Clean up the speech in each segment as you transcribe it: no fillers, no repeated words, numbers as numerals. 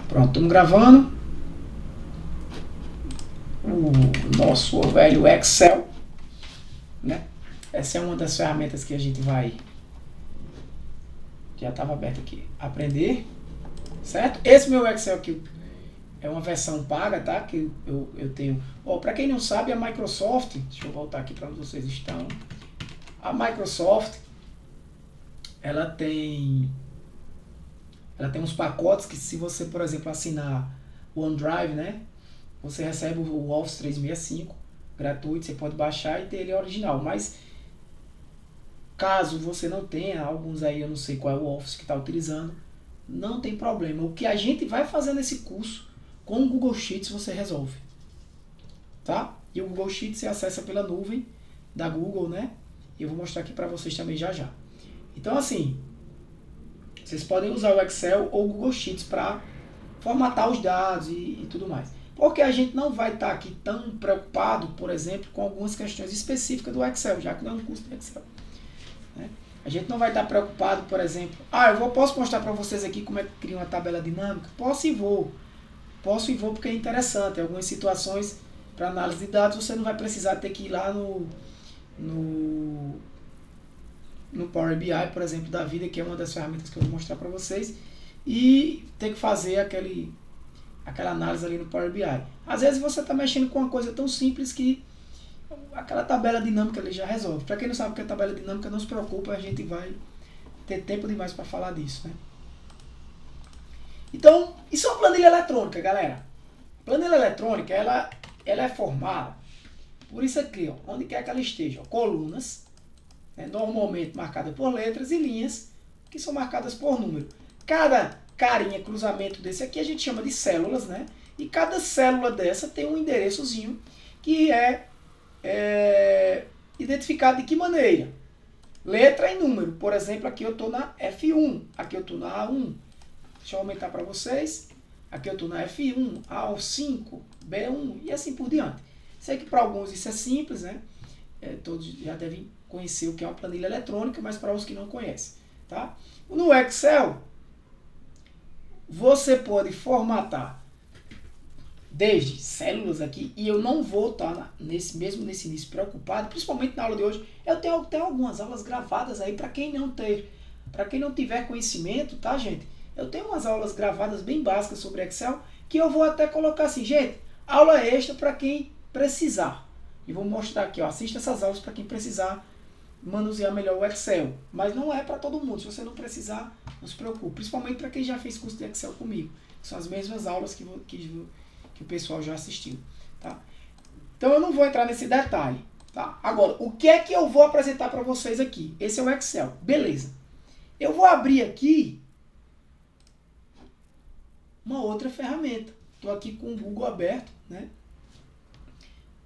Pronto, estamos gravando o nosso velho Excel, né? Essa é uma das ferramentas que a gente vai, já estava aberto aqui, aprender, certo? Esse meu Excel aqui é uma versão paga, tá? Que eu tenho. Para quem não sabe, a Microsoft, deixa eu voltar aqui para onde vocês estão. A Microsoft, ela tem uns pacotes que, se você, por exemplo, assinar o OneDrive, né? Você recebe o Office 365 gratuito, você pode baixar e ter ele original. Mas caso você não tenha, alguns aí eu não sei qual é o Office que está utilizando, não tem problema. O que a gente vai fazer nesse curso com o Google Sheets você resolve, tá? E o Google Sheets você acessa pela nuvem da Google, né? E eu vou mostrar aqui para vocês também já já. Então assim, vocês podem usar o Excel ou o Google Sheets para formatar os dados e tudo mais. Porque a gente não vai estar aqui tão preocupado, por exemplo, com algumas questões específicas do Excel, já que não é um curso de Excel, né? A gente não vai estar preocupado, por exemplo, posso mostrar para vocês aqui como é que cria uma tabela dinâmica? Posso e vou porque é interessante. Em algumas situações, para análise de dados, você não vai precisar ter que ir lá no Power BI, por exemplo, da vida, que é uma das ferramentas que eu vou mostrar para vocês, e ter que fazer aquela análise ali no Power BI. Às vezes você está mexendo com uma coisa tão simples que aquela tabela dinâmica ali já resolve. Para quem não sabe o que é tabela dinâmica, não se preocupa, a gente vai ter tempo demais para falar disso, né? Então, isso é uma planilha eletrônica, galera. Planilha eletrônica, ela é formada por isso aqui, ó, onde quer que ela esteja, ó, colunas, né, normalmente marcadas por letras, e linhas que são marcadas por número. Cada carinha, cruzamento desse aqui, a gente chama de células, né? E cada célula dessa tem um endereçozinho que é identificado de que maneira? Letra e número. Por exemplo, aqui eu estou na F1, aqui eu estou na A1. Deixa eu aumentar para vocês. Aqui eu estou na F1, A5, B1 e assim por diante. Sei que para alguns isso é simples, né? Todos já devem conhecer o que é uma planilha eletrônica, mas para os que não conhecem, tá? No Excel, você pode formatar desde células aqui, e eu não vou estar nesse início preocupado, principalmente na aula de hoje. Eu tenho algumas aulas gravadas aí para quem não tiver conhecimento, tá, gente? Eu tenho umas aulas gravadas bem básicas sobre Excel, que eu vou até colocar assim, gente, aula extra para quem precisar. E vou mostrar aqui, ó, assista essas aulas para quem precisar manusear melhor o Excel. Mas não é para todo mundo. Se você não precisar, não se preocupe. Principalmente para quem já fez curso de Excel comigo. São as mesmas aulas que o pessoal já assistiu, tá? Então eu não vou entrar nesse detalhe, tá? Agora, o que é que eu vou apresentar para vocês aqui? Esse é o Excel. Beleza. Eu vou abrir aqui uma outra ferramenta. Estou aqui com o Google aberto, né?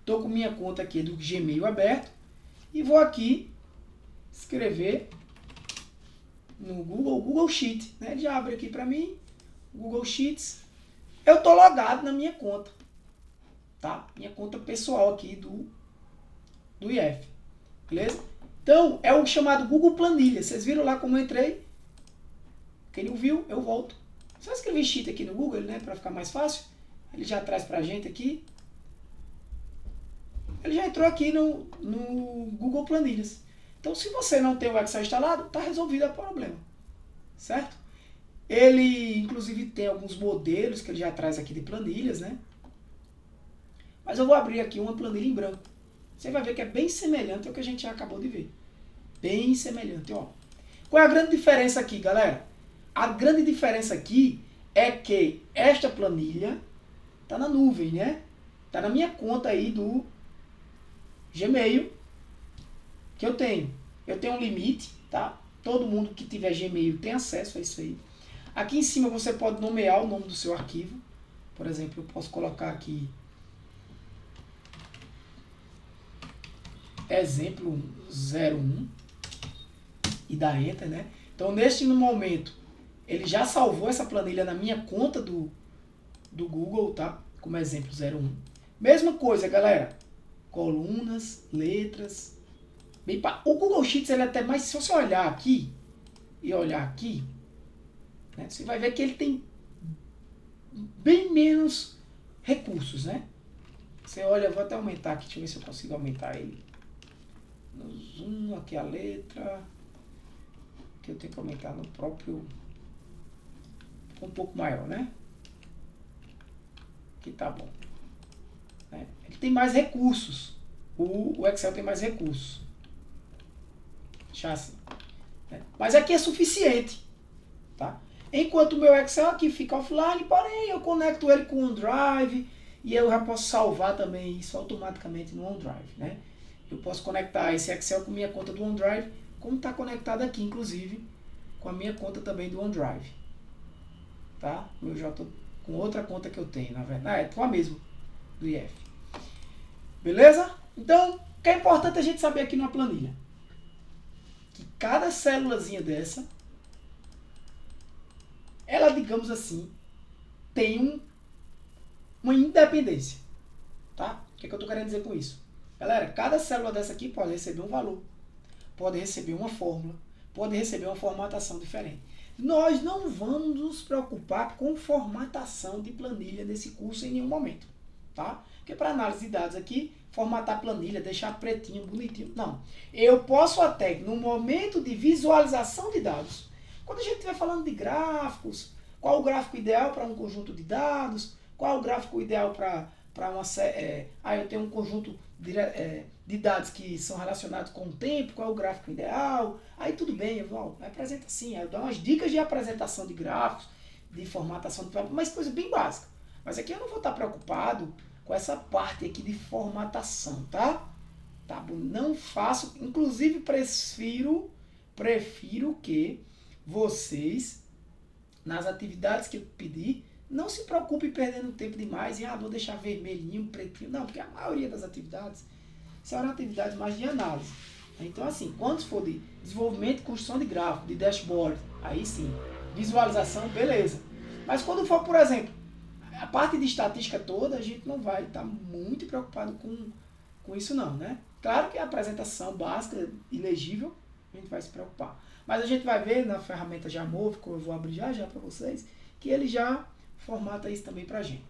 Estou com minha conta aqui do Gmail aberto e vou aqui escrever no Google Sheet, né? Ele já abre aqui para mim, Google Sheets. Eu estou logado na minha conta, tá? Minha conta pessoal aqui do IF, beleza? Então, é o chamado Google Planilha. Vocês viram lá como eu entrei? Quem não viu, eu volto. Só escrever Sheet aqui no Google, né? Para ficar mais fácil. Ele já traz pra gente aqui. Ele já entrou aqui no Google Planilhas. Então, se você não tem o Excel instalado, está resolvido o problema, certo? Ele, inclusive, tem alguns modelos que ele já traz aqui de planilhas, né? Mas eu vou abrir aqui uma planilha em branco. Você vai ver que é bem semelhante ao que a gente já acabou de ver. Bem semelhante, ó. Qual é a grande diferença aqui, galera? A grande diferença aqui é que esta planilha está na nuvem, né? Está na minha conta aí do Gmail que eu tenho. Eu tenho um limite, tá? Todo mundo que tiver Gmail tem acesso a isso aí. Aqui em cima você pode nomear o nome do seu arquivo. Por exemplo, eu posso colocar aqui exemplo 01 e dar Enter, né? Então, neste momento, ele já salvou essa planilha na minha conta do Google, tá? Como exemplo 01. Mesma coisa, galera. Colunas, letras. O Google Sheets, ele é até mais... Se você olhar aqui e olhar aqui, né, você vai ver que ele tem bem menos recursos, né? Você olha, eu vou até aumentar aqui, deixa eu ver se eu consigo aumentar ele. No zoom, aqui a letra, que eu tenho que aumentar no próprio, um pouco maior, né? Aqui tá bom. Ele tem mais recursos, o Excel tem mais recursos. Deixar assim. Mas aqui é suficiente, tá? Enquanto o meu Excel aqui fica offline, porém eu conecto ele com o OneDrive e eu já posso salvar também isso automaticamente no OneDrive, né? Eu posso conectar esse Excel com minha conta do OneDrive, como está conectado aqui, inclusive, com a minha conta também do OneDrive, tá? Eu já estou com outra conta que eu tenho, na verdade, é com a mesma do IF. Beleza? Então, o que é importante a gente saber aqui na planilha? Que cada célulazinha dessa, ela, digamos assim, tem uma independência, tá? O que é que eu estou querendo dizer com isso? Galera, cada célula dessa aqui pode receber um valor, pode receber uma fórmula, pode receber uma formatação diferente. Nós não vamos nos preocupar com formatação de planilha nesse curso em nenhum momento, tá? Porque para análise de dados aqui, formatar planilha, deixar pretinho, bonitinho, não. Eu posso até, no momento de visualização de dados, quando a gente estiver falando de gráficos, qual o gráfico ideal para um conjunto de dados, qual o gráfico ideal para uma série, eu tenho um conjunto de dados que são relacionados com o tempo, qual é o gráfico ideal, aí tudo bem, eu apresento assim, eu dou umas dicas de apresentação de gráficos, de formatação de mas coisa bem básica. Mas aqui eu não vou estar preocupado com essa parte aqui de formatação, tá? Tá bom? Não faço, inclusive prefiro que vocês, nas atividades que eu pedi, não se preocupe perdendo tempo demais e vou deixar vermelhinho, pretinho. Não, porque a maioria das atividades serão atividades mais de análise. Então, assim, quando for de desenvolvimento e construção de gráfico, de dashboard, aí sim, visualização, beleza. Mas quando for, por exemplo, a parte de estatística toda, a gente não vai estar muito preocupado com isso não, né? Claro que a apresentação básica e legível, a gente vai se preocupar. Mas a gente vai ver na ferramenta Jamove, que eu vou abrir já para vocês, que ele já formata isso também para a gente.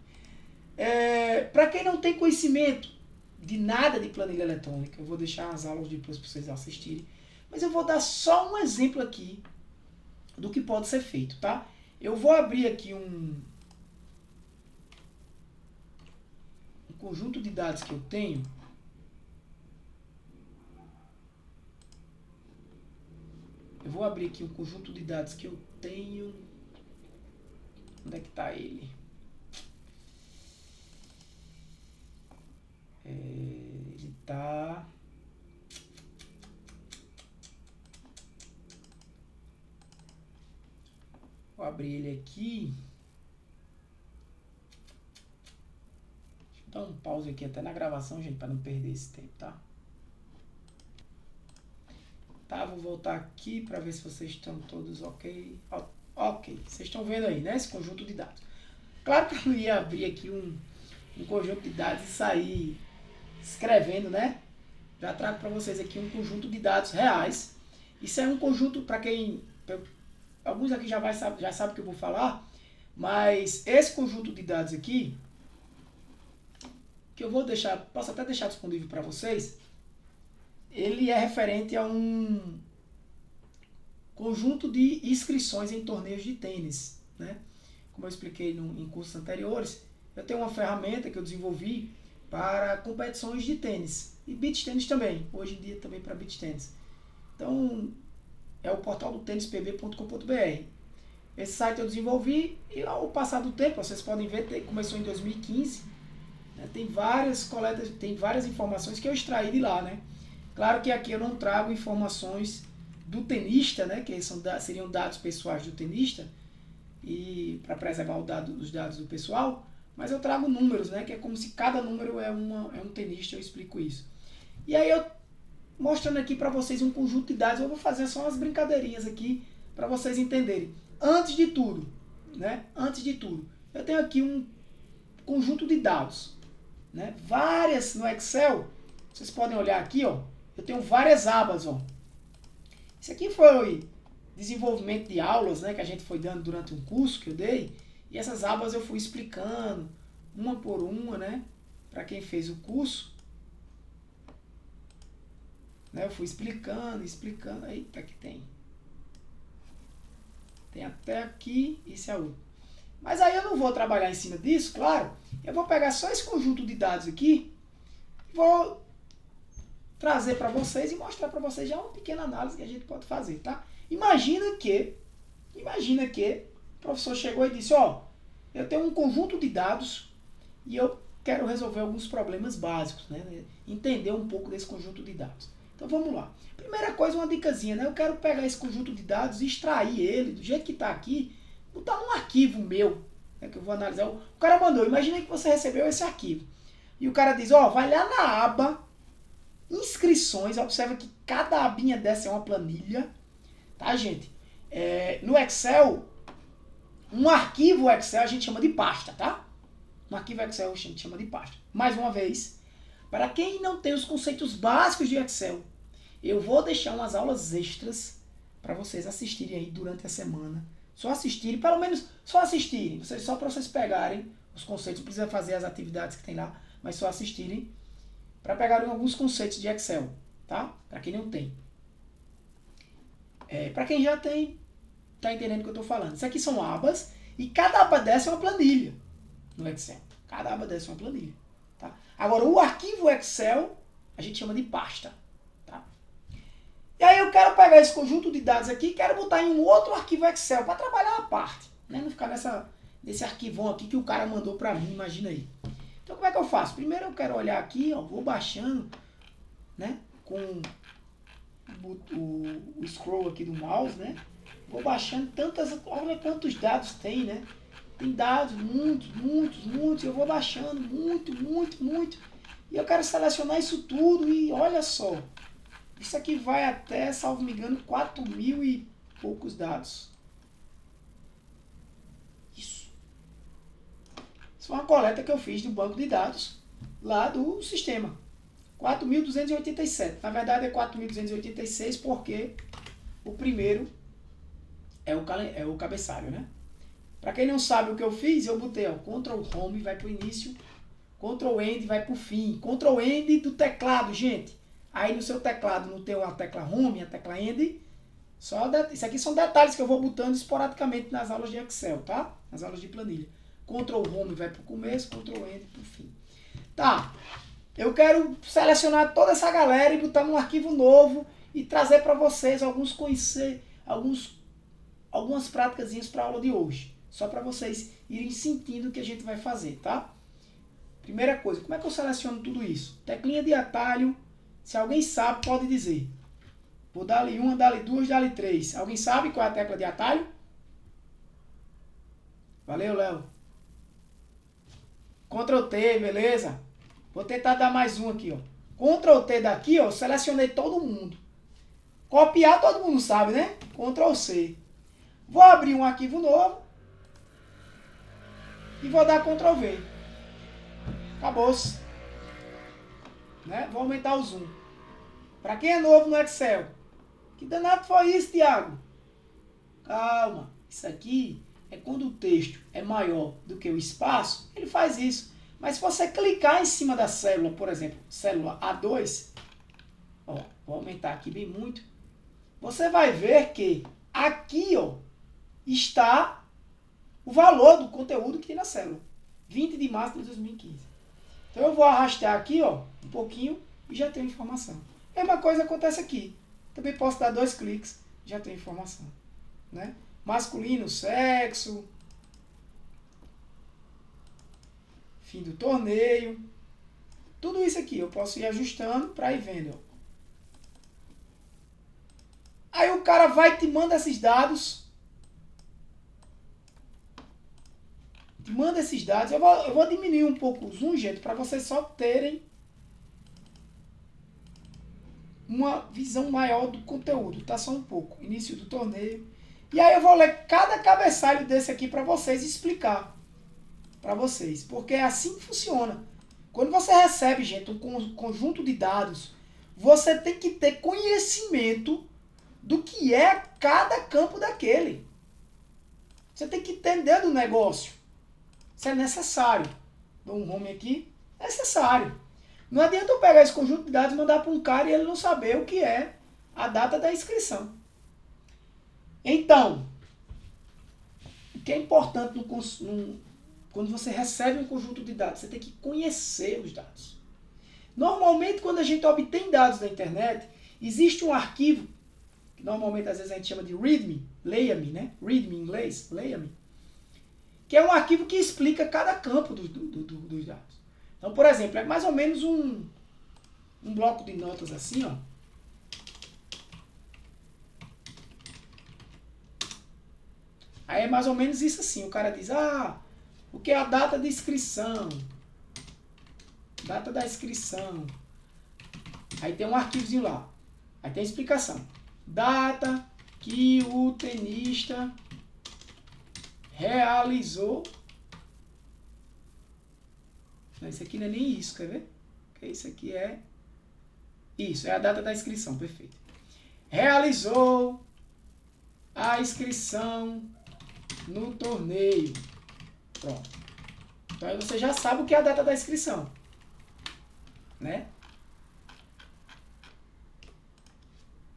Para quem não tem conhecimento de nada de planilha eletrônica, eu vou deixar as aulas depois para vocês assistirem, mas eu vou dar só um exemplo aqui do que pode ser feito, tá? Eu vou abrir aqui um conjunto de dados que eu tenho. Eu vou abrir aqui um conjunto de dados que eu tenho. Onde é que está ele? Ele está... Vou abrir ele aqui. Deixa eu dar um pause aqui até na gravação, gente, para não perder esse tempo, tá? Tá, vou voltar aqui para ver se vocês estão todos ok. Ok, vocês estão vendo aí, né? Esse conjunto de dados. Claro que eu não ia abrir aqui um conjunto de dados e sair escrevendo, né? Já trago para vocês aqui um conjunto de dados reais. Isso é um conjunto, para quem... Alguns aqui já sabem o que eu vou falar, mas esse conjunto de dados aqui, que eu vou deixar, posso até deixar disponível para vocês, ele é referente a um conjunto de inscrições em torneios de tênis, né? Como eu expliquei em cursos anteriores, eu tenho uma ferramenta que eu desenvolvi para competições de tênis e beach tênis também, hoje em dia também para beach tênis. Então, é o portal do tênispb.com.br. Esse site eu desenvolvi e ao passar do tempo, vocês podem ver, começou em 2015, né? Tem várias coletas, tem várias informações que eu extraí de lá, né? Claro que aqui eu não trago informações do tenista, né, que seriam dados pessoais do tenista, e para preservar os dados do pessoal, mas eu trago números, né, que é como se cada número é um tenista, eu explico isso. E aí eu, mostrando aqui para vocês um conjunto de dados, eu vou fazer só umas brincadeirinhas aqui para vocês entenderem. Antes de tudo, eu tenho aqui um conjunto de dados, né, várias no Excel, vocês podem olhar aqui, ó, eu tenho várias abas, ó. Isso aqui foi desenvolvimento de aulas, né, que a gente foi dando durante um curso que eu dei, E essas abas eu fui explicando, uma por uma, né? Para quem fez o curso. Né? Eu fui explicando. Eita, que tem. Tem até aqui, isso é outro. Mas aí eu não vou trabalhar em cima disso, claro. Eu vou pegar só esse conjunto de dados aqui, vou trazer para vocês e mostrar para vocês já uma pequena análise que a gente pode fazer, tá? Imagina que o professor chegou e disse, ó, eu tenho um conjunto de dados e eu quero resolver alguns problemas básicos, né? Entender um pouco desse conjunto de dados. Então vamos lá. Primeira coisa, uma dicasinha, né? Eu quero pegar esse conjunto de dados, extrair ele do jeito que está aqui, botar num arquivo meu, né, que eu vou analisar. O cara mandou, imagina que você recebeu esse arquivo. E o cara diz, ó, vai lá na aba inscrições, observa que cada abinha dessa é uma planilha, tá, gente? No Excel, um arquivo Excel a gente chama de pasta, tá? Um arquivo Excel a gente chama de pasta. Mais uma vez, para quem não tem os conceitos básicos de Excel, eu vou deixar umas aulas extras para vocês assistirem aí durante a semana. Só assistirem, pelo menos só assistirem. Só para vocês pegarem os conceitos, não precisa fazer as atividades que tem lá, mas só assistirem para pegarem alguns conceitos de Excel, tá? Para quem não tem. Para quem já tem, tá entendendo o que eu estou falando. Isso aqui são abas e cada aba dessa é uma planilha no Excel. Cada aba dessa é uma planilha. Tá? Agora, o arquivo Excel a gente chama de pasta. Tá? E aí eu quero pegar esse conjunto de dados aqui e quero botar em um outro arquivo Excel para trabalhar a parte. Né? Não ficar nesse arquivão aqui que o cara mandou para mim, imagina aí. Então como é que eu faço? Primeiro eu quero olhar aqui, ó, vou baixando, né, com o scroll aqui do mouse, né? Vou baixando olha quantos dados tem, né? Tem dados, muitos, eu vou baixando, muito. E eu quero selecionar isso tudo e olha só, isso aqui vai até, salvo me engano, 4.000 e poucos dados. Isso é uma coleta que eu fiz do banco de dados lá do sistema. 4.287. Na verdade é 4.286 porque o primeiro é o cabeçalho, né? Para quem não sabe o que eu fiz, eu botei, ó, Ctrl Home vai para o início, Ctrl End vai para o fim, Ctrl End do teclado, gente. Aí no seu teclado não tem a tecla Home, a tecla End. Isso aqui são detalhes que eu vou botando esporadicamente nas aulas de Excel, tá? Nas aulas de planilha. Ctrl Home vai para o começo, Ctrl End para o fim. Tá, eu quero selecionar toda essa galera e botar num arquivo novo e trazer para vocês algumas práticazinhas para a aula de hoje. Só para vocês irem sentindo o que a gente vai fazer, tá? Primeira coisa, como é que eu seleciono tudo isso? Teclinha de atalho, se alguém sabe, pode dizer. Vou dar-lhe uma, dar-lhe duas, dar-lhe três. Alguém sabe qual é a tecla de atalho? Valeu, Léo. Ctrl T, beleza? Vou tentar dar mais um aqui, ó. Ctrl T daqui, ó, selecionei todo mundo. Copiar todo mundo sabe, né? Ctrl C. Vou abrir um arquivo novo. E vou dar Ctrl V. Acabou-se. Né? Vou aumentar o zoom. Para quem é novo no Excel. Que danado foi isso, Thiago? Calma. Isso aqui é quando o texto é maior do que o espaço, ele faz isso. Mas se você clicar em cima da célula, por exemplo, célula A2, ó, vou aumentar aqui bem muito, você vai ver que aqui, ó, está o valor do conteúdo que tem na célula. 20 de março de 2015. Então eu vou arrastar aqui, ó, um pouquinho e já tenho informação. Mesma coisa acontece aqui. Também posso dar 2 cliques, já tenho informação. Né? Masculino, sexo, fim do torneio. Tudo isso aqui eu posso ir ajustando para ir vendo. Aí o cara vai e te manda esses dados. Te manda esses dados. Eu vou diminuir um pouco o zoom, gente, para vocês só terem uma visão maior do conteúdo. Tá só um pouco. Início do torneio. E aí eu vou ler cada cabeçalho desse aqui para vocês explicar. Para vocês. Porque é assim que funciona. Quando você recebe, gente, um conjunto de dados, você tem que ter conhecimento do que é cada campo daquele. Você tem que entender do negócio. Isso é necessário. Dou um home aqui, é necessário. Não adianta eu pegar esse conjunto de dados e mandar para um cara e ele não saber o que é a data da inscrição. Então, o que é importante quando você recebe um conjunto de dados, você tem que conhecer os dados. Normalmente, quando a gente obtém dados da internet, existe um arquivo, que normalmente às vezes a gente chama de README, leia-me, né? README em inglês, leia-me, que é um arquivo que explica cada campo dos dados. Então, por exemplo, é mais ou menos um bloco de notas assim, ó. Aí é mais ou menos isso assim, o cara diz, o que é a data de inscrição? Data da inscrição. Aí tem um arquivozinho lá. Aí tem a explicação. Data que o tenista realizou. Não, isso aqui não é nem isso, quer ver? Porque isso aqui é... Isso, é a data da inscrição, perfeito. Realizou a inscrição no torneio. Pronto. Então aí você já sabe o que é a data da inscrição. Né?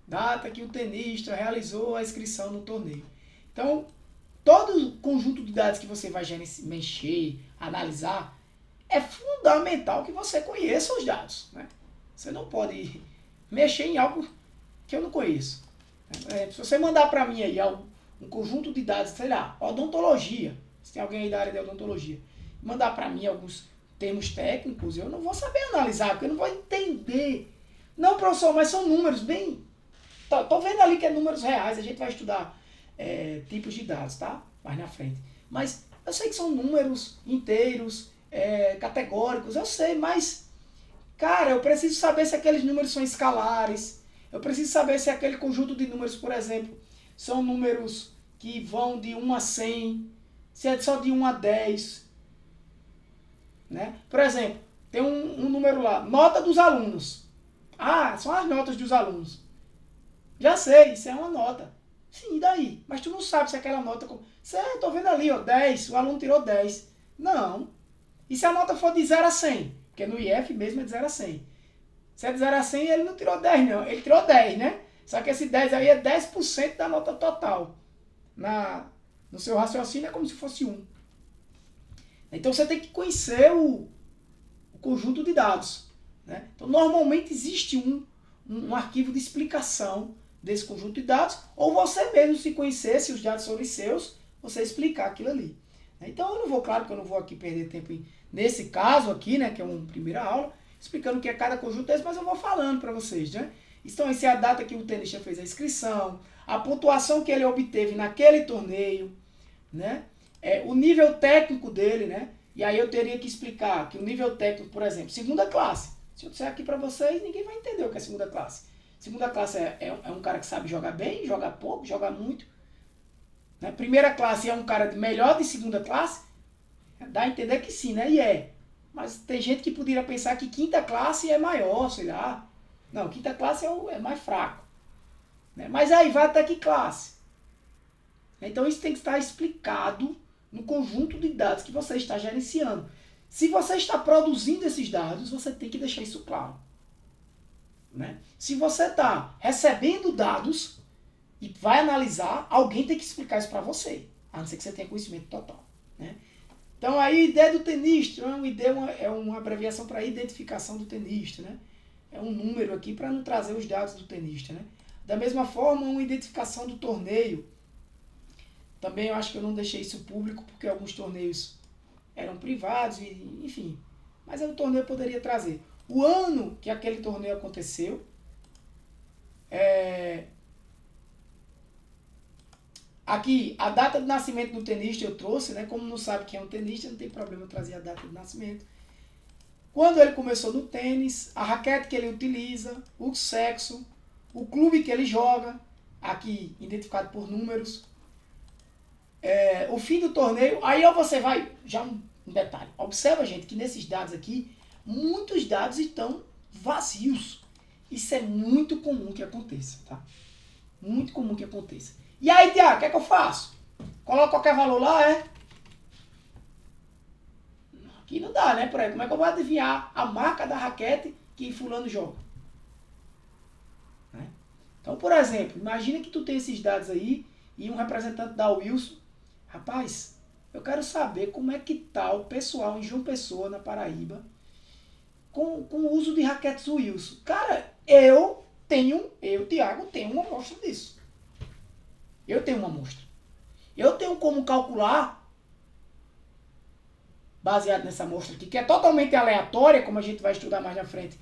Data que o tenista realizou a inscrição no torneio. Então, todo o conjunto de dados que você vai mexer, analisar, é fundamental que você conheça os dados. Né? Você não pode mexer em algo que eu não conheço. Se você mandar para mim aí um conjunto de dados, sei lá, odontologia, se tem alguém aí da área de odontologia, mandar para mim alguns termos técnicos, eu não vou saber analisar, porque eu não vou entender. Não, professor, mas são números bem... Tô vendo ali que é números reais, a gente vai estudar tipos de dados, tá? Mais na frente. Mas eu sei que são números inteiros, categóricos, eu sei, mas, cara, eu preciso saber se aqueles números são escalares, eu preciso saber se aquele conjunto de números, por exemplo, são números que vão de 1 a 100, se é só de 1 a 10, né? Por exemplo, tem um número lá, nota dos alunos. São as notas dos alunos. Já sei, isso é uma nota. Sim, e daí? Mas tu não sabe se aquela nota... Eu tô vendo ali, ó, 10, o aluno tirou 10. Não. E se a nota for de 0 a 100? Porque no IF mesmo é de 0 a 100. Se é de 0 a 100, ele não tirou 10, não. Ele tirou 10, né? Só que esse 10 aí é 10% da nota total. No seu raciocínio é como se fosse 1. Então você tem que conhecer o conjunto de dados. Né? Então normalmente existe um arquivo de explicação desse conjunto de dados, ou você mesmo se conhecer, se os dados forem seus, você explicar aquilo ali. Então eu não vou, claro que eu não vou aqui perder tempo nesse caso aqui, né, que é uma primeira aula, explicando o que é cada conjunto desse, mas eu vou falando para vocês. Né? Então essa é a data que o tenista fez a inscrição, a pontuação que ele obteve naquele torneio, né? O nível técnico dele, né? E aí eu teria que explicar que o nível técnico, por exemplo, segunda classe. Se eu disser aqui para vocês, ninguém vai entender o que é segunda classe. Segunda classe é um cara que sabe jogar bem, joga pouco, joga muito. Né? Primeira classe é um cara melhor de segunda classe. Dá a entender que sim, né? E é. Mas tem gente que poderia pensar que quinta classe é maior, sei lá. Não, quinta classe é mais fraco. Né? Mas aí vai até que classe? Então isso tem que estar explicado no conjunto de dados que você está gerenciando. Se você está produzindo esses dados, você tem que deixar isso claro. Né? Se você está recebendo dados e vai analisar, alguém tem que explicar isso para você, a não ser que você tenha conhecimento total. Né? Então a ID do tenista é uma abreviação para identificação do tenista. Né? É um número aqui para não trazer os dados do tenista. Né? Da mesma forma, uma identificação do torneio. Também eu acho que eu não deixei isso público, porque alguns torneios eram privados, enfim. Mas o torneio poderia trazer o ano que aquele torneio aconteceu, aqui a data de nascimento do tenista eu trouxe, né? Como não sabe quem é um tenista, não tem problema eu trazer a data de nascimento. Quando ele começou no tênis, a raquete que ele utiliza, o sexo, o clube que ele joga, aqui identificado por números, o fim do torneio. Aí você vai, já um detalhe, observa, gente, que nesses dados aqui, muitos dados estão vazios. Isso é muito comum que aconteça, tá? Muito comum que aconteça. E aí, Tiago, o que é que eu faço? Coloco qualquer valor lá, Que não dá, né? Por aí, como é que eu vou adivinhar a marca da raquete que fulano joga? Né? Então, por exemplo, imagina que tu tem esses dados aí e um representante da Wilson. Rapaz, eu quero saber como é que tá o pessoal em João Pessoa, na Paraíba, com o uso de raquetes Wilson. Cara, eu, Thiago, tenho uma amostra disso. Eu tenho uma amostra. Eu tenho como calcular, baseado nessa amostra aqui, que é totalmente aleatória, como a gente vai estudar mais na frente,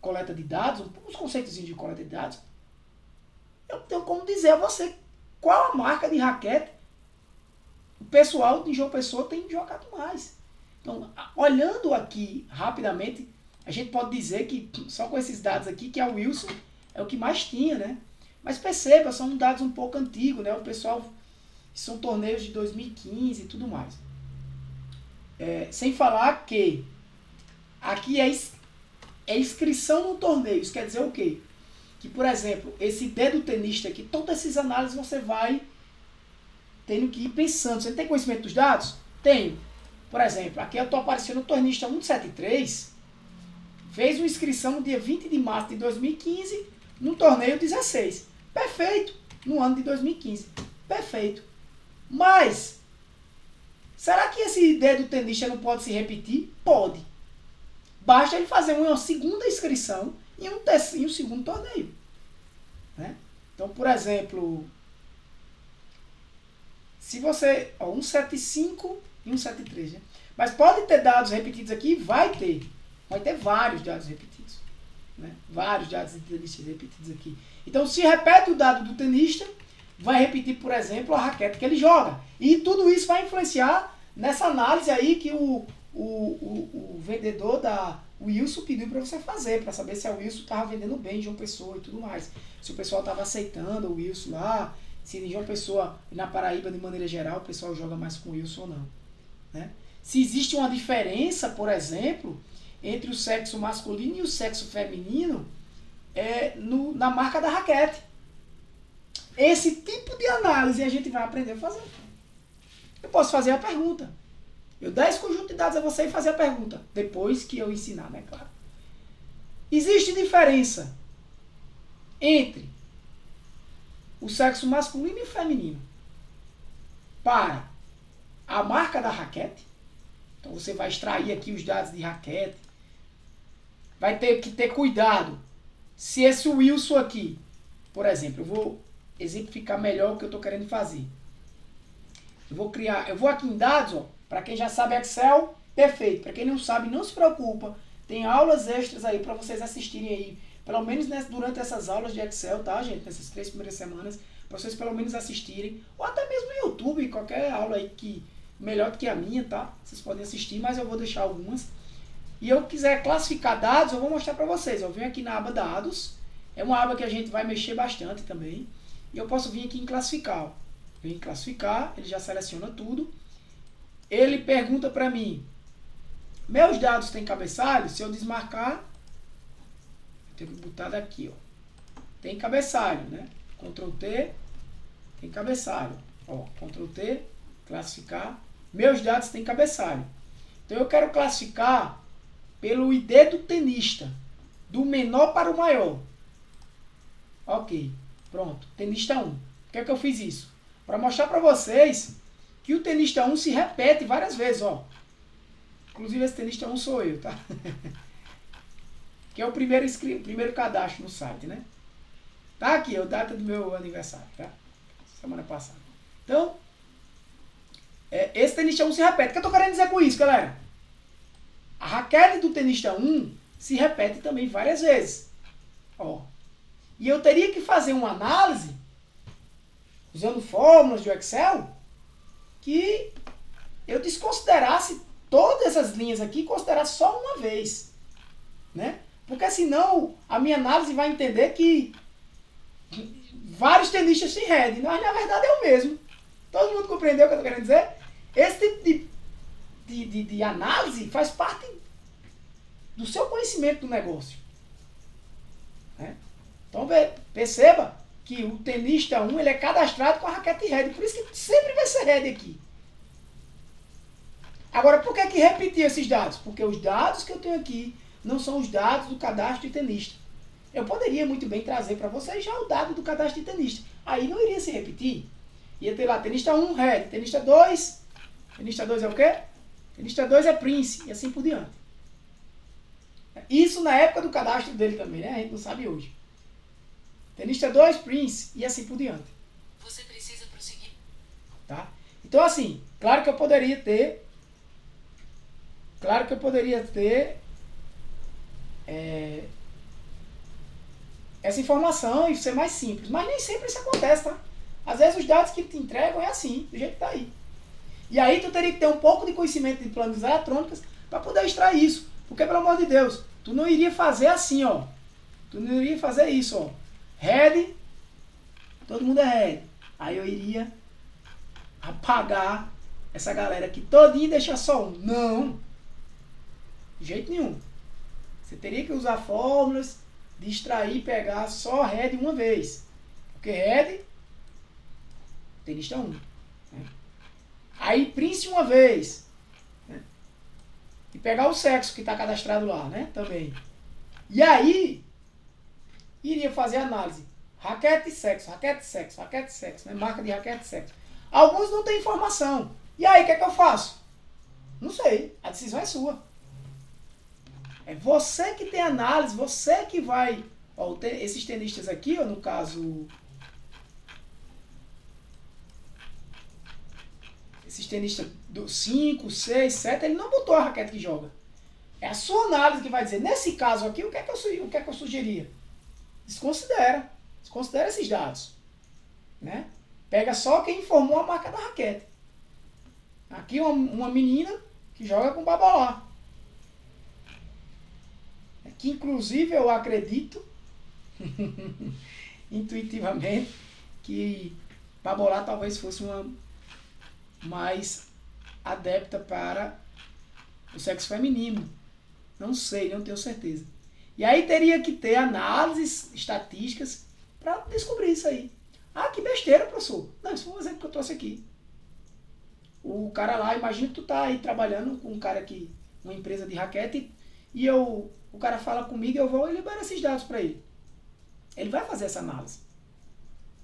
coleta de dados, uns conceitos de coleta de dados. Eu tenho como dizer a você qual a marca de raquete o pessoal de João Pessoa tem jogado mais. Então, olhando aqui rapidamente, a gente pode dizer que, só com esses dados aqui, que a Wilson é o que mais tinha, né? Mas perceba, são dados um pouco antigos, né? O pessoal, são torneios de 2015 e tudo mais. Sem falar que aqui é inscrição no torneio. Isso quer dizer o quê? Que, por exemplo, esse dedo tenista aqui, todas essas análises você vai tendo que ir pensando. Você tem conhecimento dos dados? Tenho. Por exemplo, aqui eu estou aparecendo o tornista 173, fez uma inscrição no dia 20 de março de 2015, no torneio 16. Perfeito. No ano de 2015. Perfeito. Mas, será que esse dedo tenista não pode se repetir? Pode. Basta ele fazer uma segunda inscrição em um segundo torneio. Né? Então, por exemplo, se você... 175 e 173, né? Mas pode ter dados repetidos aqui? Vai ter. Vai ter vários dados repetidos. Né? Vários dados de tenistas repetidos aqui. Então, se repete o dado do tenista, vai repetir, por exemplo, a raquete que ele joga. E tudo isso vai influenciar nessa análise aí que o vendedor da Wilson pediu para você fazer, para saber se a Wilson estava vendendo bem em João Pessoa e tudo mais. Se o pessoal estava aceitando o Wilson lá, se em João Pessoa e na Paraíba, de maneira geral, o pessoal joga mais com o Wilson ou não. Né? Se existe uma diferença, por exemplo, entre o sexo masculino e o sexo feminino na marca da raquete. Esse tipo de análise a gente vai aprender a fazer. Eu posso fazer a pergunta. Eu dar esse conjunto de dados a você e fazer a pergunta. Depois que eu ensinar, né? Claro. Existe diferença entre o sexo masculino e feminino para a marca da raquete. Então você vai extrair aqui os dados de raquete. Vai ter que ter cuidado. Se esse Wilson aqui, por exemplo, eu vou exemplificar melhor o que eu estou querendo fazer. Eu vou aqui em dados, para quem já sabe Excel, perfeito. Para quem não sabe, não se preocupa. Tem aulas extras aí para vocês assistirem aí. Pelo menos durante essas aulas de Excel, tá, gente? Nessas 3 primeiras semanas, para vocês pelo menos assistirem. Ou até mesmo no YouTube, qualquer aula aí que melhor do que a minha, tá? Vocês podem assistir, mas eu vou deixar algumas. E eu quiser classificar dados, eu vou mostrar para vocês. Eu venho aqui na aba dados. É uma aba que a gente vai mexer bastante também. E eu posso vir aqui em classificar. Ó. Vem em classificar, ele já seleciona tudo. Ele pergunta para mim, meus dados têm cabeçalho? Se eu desmarcar, eu tenho que botar daqui, ó. Tem cabeçalho, né? Ctrl T, tem cabeçalho. Ó, Ctrl T, classificar. Meus dados têm cabeçalho. Então eu quero classificar pelo ID do tenista, do menor para o maior. Ok, pronto, tenista 1. Por que é que eu fiz isso? Para mostrar para vocês que o tenista 1 se repete várias vezes, ó. Inclusive esse tenista 1 sou eu, tá? Que é o primeiro cadastro no site, né? Tá aqui, é a data do meu aniversário, tá? Semana passada. Então, esse tenista 1 se repete. O que eu tô querendo dizer com isso, galera? A raquete do tenista 1 se repete também várias vezes. Ó. E eu teria que fazer uma análise, usando fórmulas de Excel, que eu desconsiderasse todas essas linhas aqui e considerasse só uma vez. Né? Porque senão a minha análise vai entender que vários tenistas se redem. Mas na verdade é o mesmo. Todo mundo compreendeu o que eu estou querendo dizer? Esse tipo de análise faz parte do seu conhecimento do negócio. Né? Então perceba que o tenista 1 ele é cadastrado com a raquete red. Por isso que sempre vai ser red aqui. Agora, por que repetir esses dados? Porque os dados que eu tenho aqui não são os dados do cadastro de tenista. Eu poderia muito bem trazer para vocês já o dado do cadastro de tenista. Aí não iria se repetir. Ia ter lá tenista 1, Red, tenista 2. Tenista 2 é o quê? Tenista 2 é Prince, e assim por diante. Isso na época do cadastro dele também, né? A gente não sabe hoje. Tenista 2, Prince, e assim por diante. Você precisa prosseguir. Tá? Então, assim, claro que eu poderia ter essa informação e ser mais simples. Mas nem sempre isso acontece, tá? Às vezes os dados que te entregam é assim, do jeito que tá aí. E aí tu teria que ter um pouco de conhecimento de planos eletrônicos para poder extrair isso. Porque, pelo amor de Deus, tu não iria fazer assim, ó. Tu não iria fazer isso, ó. Red, todo mundo é red. Aí eu iria apagar essa galera aqui todinha e deixar só um. Não. De jeito nenhum. Você teria que usar fórmulas de extrair e pegar só red uma vez. Porque red, tenista 1. Né? Aí Prince uma vez. Né? E pegar o sexo que está cadastrado lá, né? Também. E aí, iria fazer análise. Raquete e sexo, raquete e sexo, raquete e sexo. Né? Marca de raquete e sexo. Alguns não têm informação. E aí, o que é que eu faço? Não sei. A decisão é sua. É você que tem análise, você que vai... Ó, esses tenistas aqui, ó, no caso... Esses tenistas do 5, 6, 7, ele não botou a raquete que joga. É a sua análise que vai dizer, nesse caso aqui, o que é que eu sugeria? Desconsidera. Desconsidera esses dados. Né? Pega só quem informou a marca da raquete. Aqui uma menina que joga com babolá. Que inclusive eu acredito, intuitivamente, que babolá talvez fosse uma mais adepta para o sexo feminino. Não sei, não tenho certeza. E aí teria que ter análises estatísticas para descobrir isso aí. Ah, que besteira, professor. Não, isso foi um exemplo que eu trouxe aqui. O cara lá, imagina que tu tá aí trabalhando com um cara que, uma empresa de raquete, e o cara fala comigo, eu vou e libero esses dados para ele. Ele vai fazer essa análise.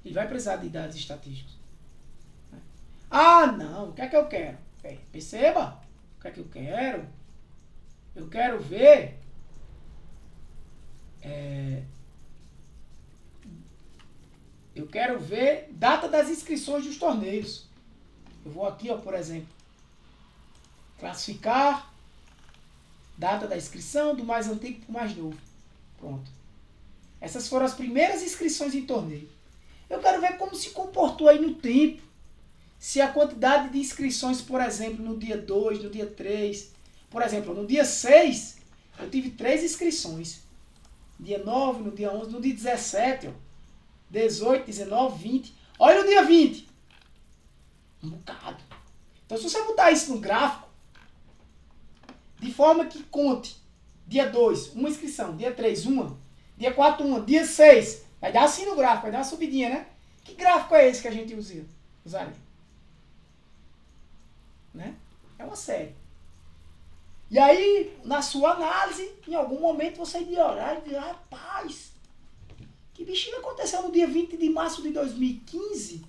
Ele vai precisar de dados estatísticos. Ah, não, o que é que eu quero? Perceba, o que é que eu quero? Eu quero ver data das inscrições dos torneios. Eu vou aqui, ó, por exemplo, classificar data da inscrição do mais antigo para o mais novo. Pronto. Essas foram as primeiras inscrições em torneio. Eu quero ver como se comportou aí no tempo. Se a quantidade de inscrições, por exemplo, no dia 2, no dia 3, por exemplo, no dia 6, eu tive 3 inscrições. No dia 9, no dia 11, no dia 17, ó, 18, 19, 20. Olha o dia 20. Um bocado. Então, se você botar isso no gráfico, de forma que conte dia 2, uma inscrição, dia 3, uma, dia 4, uma, dia 6, vai dar assim no gráfico, vai dar uma subidinha, né? Que gráfico é esse que a gente usaria? Né? É uma série. E aí, na sua análise, em algum momento você iria olhar e dizer, rapaz, que bichinho aconteceu no dia 20 de março de 2015,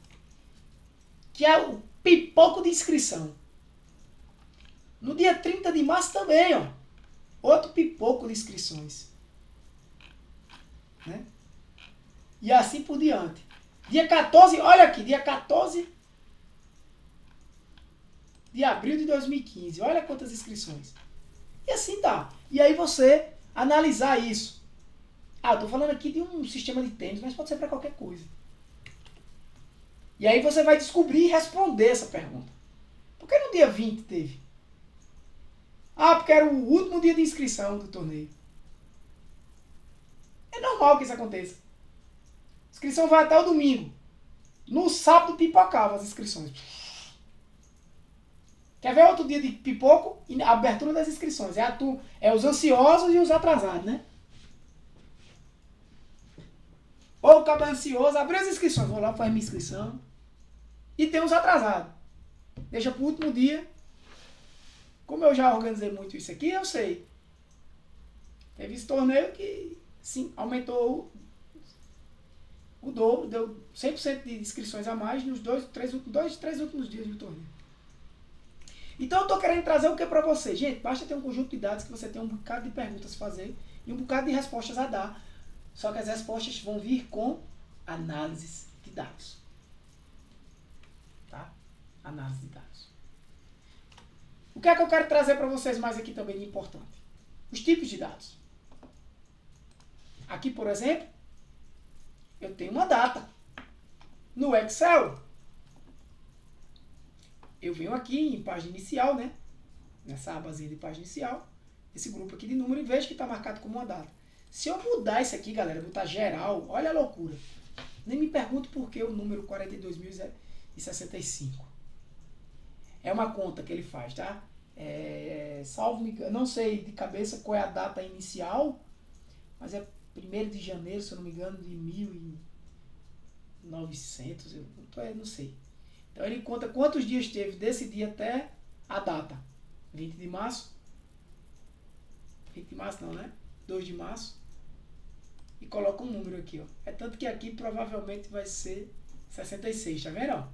que é o pipoco de inscrição. No dia 30 de março também, ó, outro pipoco de inscrições. Né? E assim por diante. Dia 14, olha aqui, dia 14 de abril de 2015. Olha quantas inscrições. E assim tá. E aí você analisar isso. Ah, eu tô falando aqui de um sistema de tênis, mas pode ser para qualquer coisa. E aí você vai descobrir e responder essa pergunta. Por que no dia 20 teve? Ah, porque era o último dia de inscrição do torneio. É normal que isso aconteça. A inscrição vai até o domingo. No sábado pipocava as inscrições. Quer ver outro dia de pipoco? A abertura das inscrições. É os ansiosos e os atrasados, né? Ou o cabo ansioso, abriu as inscrições. Vou lá, faz minha inscrição. E tem os atrasados. Deixa pro último dia. Como eu já organizei muito isso aqui, eu sei. Teve esse torneio que, sim, aumentou o dobro, deu 100% de inscrições a mais nos três últimos dias do torneio. Então eu estou querendo trazer o que para você? Gente, basta ter um conjunto de dados que você tem um bocado de perguntas a fazer e um bocado de respostas a dar. Só que as respostas vão vir com análises de dados. Tá? Análise de dados. O que é que eu quero trazer para vocês mais aqui também de importante? Os tipos de dados. Aqui, por exemplo, eu tenho uma data. No Excel, eu venho aqui em página inicial, né? Nessa abazinha de página inicial, esse grupo aqui de número, e vejo que está marcado como uma data. Se eu mudar isso aqui, galera, botar geral, olha a loucura. Nem me pergunte por que o número 42.065. É uma conta que ele faz, tá? Salvo, não sei de cabeça qual é a data inicial, mas é 1º de janeiro, se eu não me engano, de 1900, eu não sei. Então ele conta quantos dias teve desse dia até a data. 20 de março. 20 de março não, né? 2 de março. E coloca um número aqui, ó. É tanto que aqui provavelmente vai ser 66, tá vendo? Ó?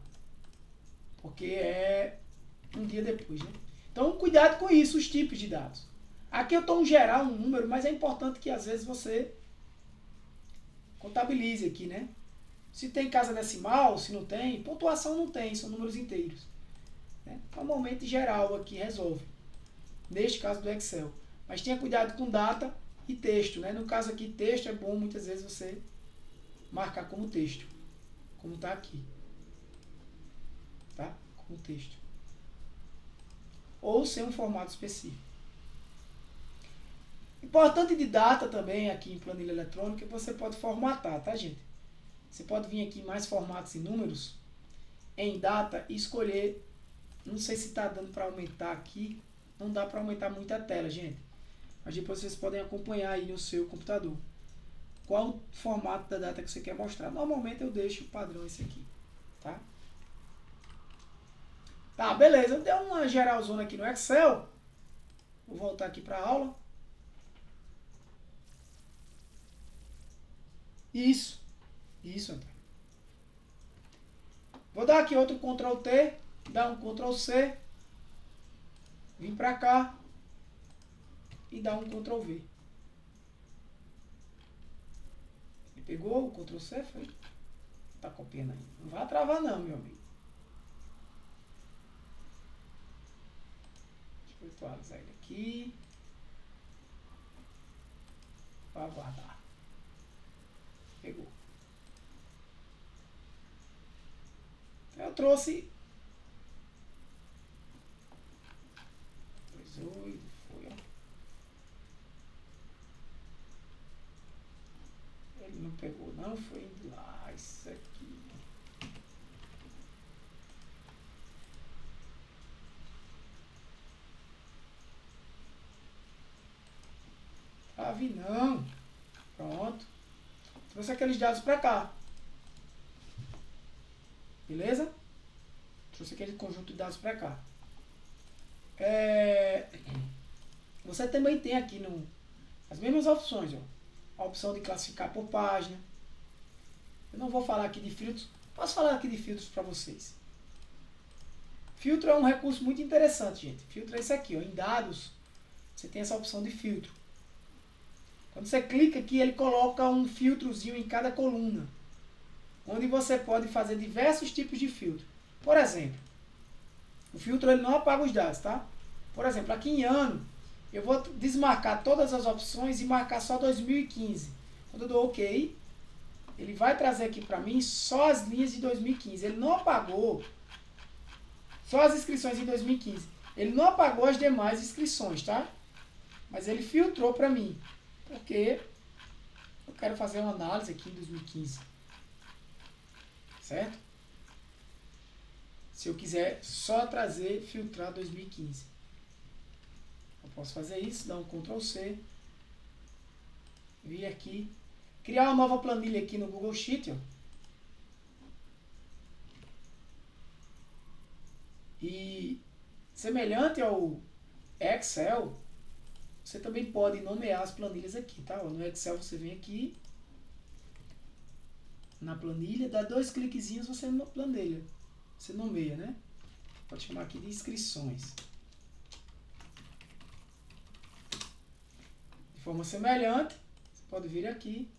Porque é um dia depois, né? Então cuidado com isso, os tipos de dados. Aqui eu estou um geral, um número, mas é importante que às vezes você contabilize aqui, né? Se tem casa decimal, se não tem, pontuação não tem, são números inteiros. Né? Normalmente geral aqui resolve. Neste caso do Excel. Mas tenha cuidado com data e texto. Né? No caso aqui, texto é bom muitas vezes você marcar como texto. Como está aqui. Tá? Como texto. Ou ser um formato específico. Importante de data também aqui em planilha eletrônica, você pode formatar, tá, gente? Você pode vir aqui em mais formatos e números, em data, e escolher, não sei se está dando para aumentar aqui, não dá para aumentar muito a tela, gente. Mas depois vocês podem acompanhar aí no seu computador. Qual o formato da data que você quer mostrar. Normalmente eu deixo o padrão esse aqui, tá? Tá, beleza. Eu dei uma geralzona aqui no Excel. Vou voltar aqui para a aula. Isso, André. Vou dar aqui outro Ctrl T, dar um Ctrl C, vir para cá e dar um Ctrl V. Ele pegou o Ctrl C, foi? Tá copiando aí. Não vai travar não, meu amigo. Deixa eu atualizar ele aqui. Vou aguardar. Pegou. Eu trouxe 18, foi, ó. Ele não pegou, não, foi indo lá, isso aqui. Trave não. Pronto. Trouxe aqueles dados para cá. Beleza? Trouxe aquele conjunto de dados para cá. Você também tem aqui as mesmas opções. Ó. A opção de classificar por página. Eu não vou falar aqui de filtros. Posso falar aqui de filtros para vocês. Filtro é um recurso muito interessante, gente. Filtro é esse aqui. Ó. Em dados, você tem essa opção de filtro. Quando você clica aqui, ele coloca um filtrozinho em cada coluna, onde você pode fazer diversos tipos de filtro. Por exemplo, o filtro ele não apaga os dados, tá? Por exemplo, aqui em ano, eu vou desmarcar todas as opções e marcar só 2015. Quando eu dou OK, ele vai trazer aqui para mim só as linhas de 2015. Ele não apagou só as inscrições em 2015. Ele não apagou as demais inscrições, tá? Mas ele filtrou para mim. Porque eu quero fazer uma análise aqui em 2015. Certo? Se eu quiser só trazer, filtrar 2015. Eu posso fazer isso, dar um Ctrl C. Vir aqui. Criar uma nova planilha aqui no Google Sheet. Ó. E semelhante ao Excel, você também pode nomear as planilhas aqui, tá? No Excel você vem aqui na planilha, dá 2 cliquezinhos, você nomeia, né? Pode chamar aqui de inscrições. De forma semelhante, você pode vir aqui,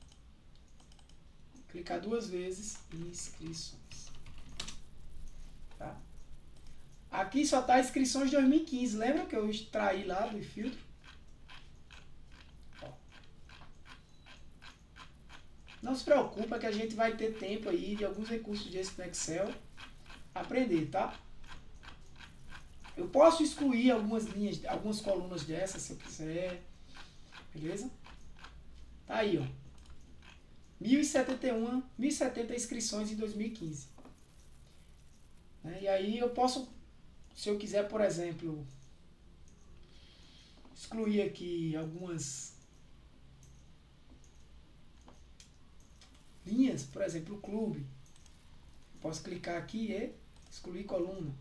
clicar 2 vezes em inscrições. Tá? Aqui só está inscrições 2015. Lembra que eu extraí lá do filtro? Ó. Não se preocupa que a gente vai ter tempo aí de alguns recursos desse no Excel aprender, tá? Eu posso excluir algumas linhas, algumas colunas dessas se eu quiser. Beleza? Tá aí, ó. 1070 inscrições em 2015. E aí eu posso, se eu quiser, por exemplo, excluir aqui algumas linhas, por exemplo, o clube. Eu posso clicar aqui e excluir coluna.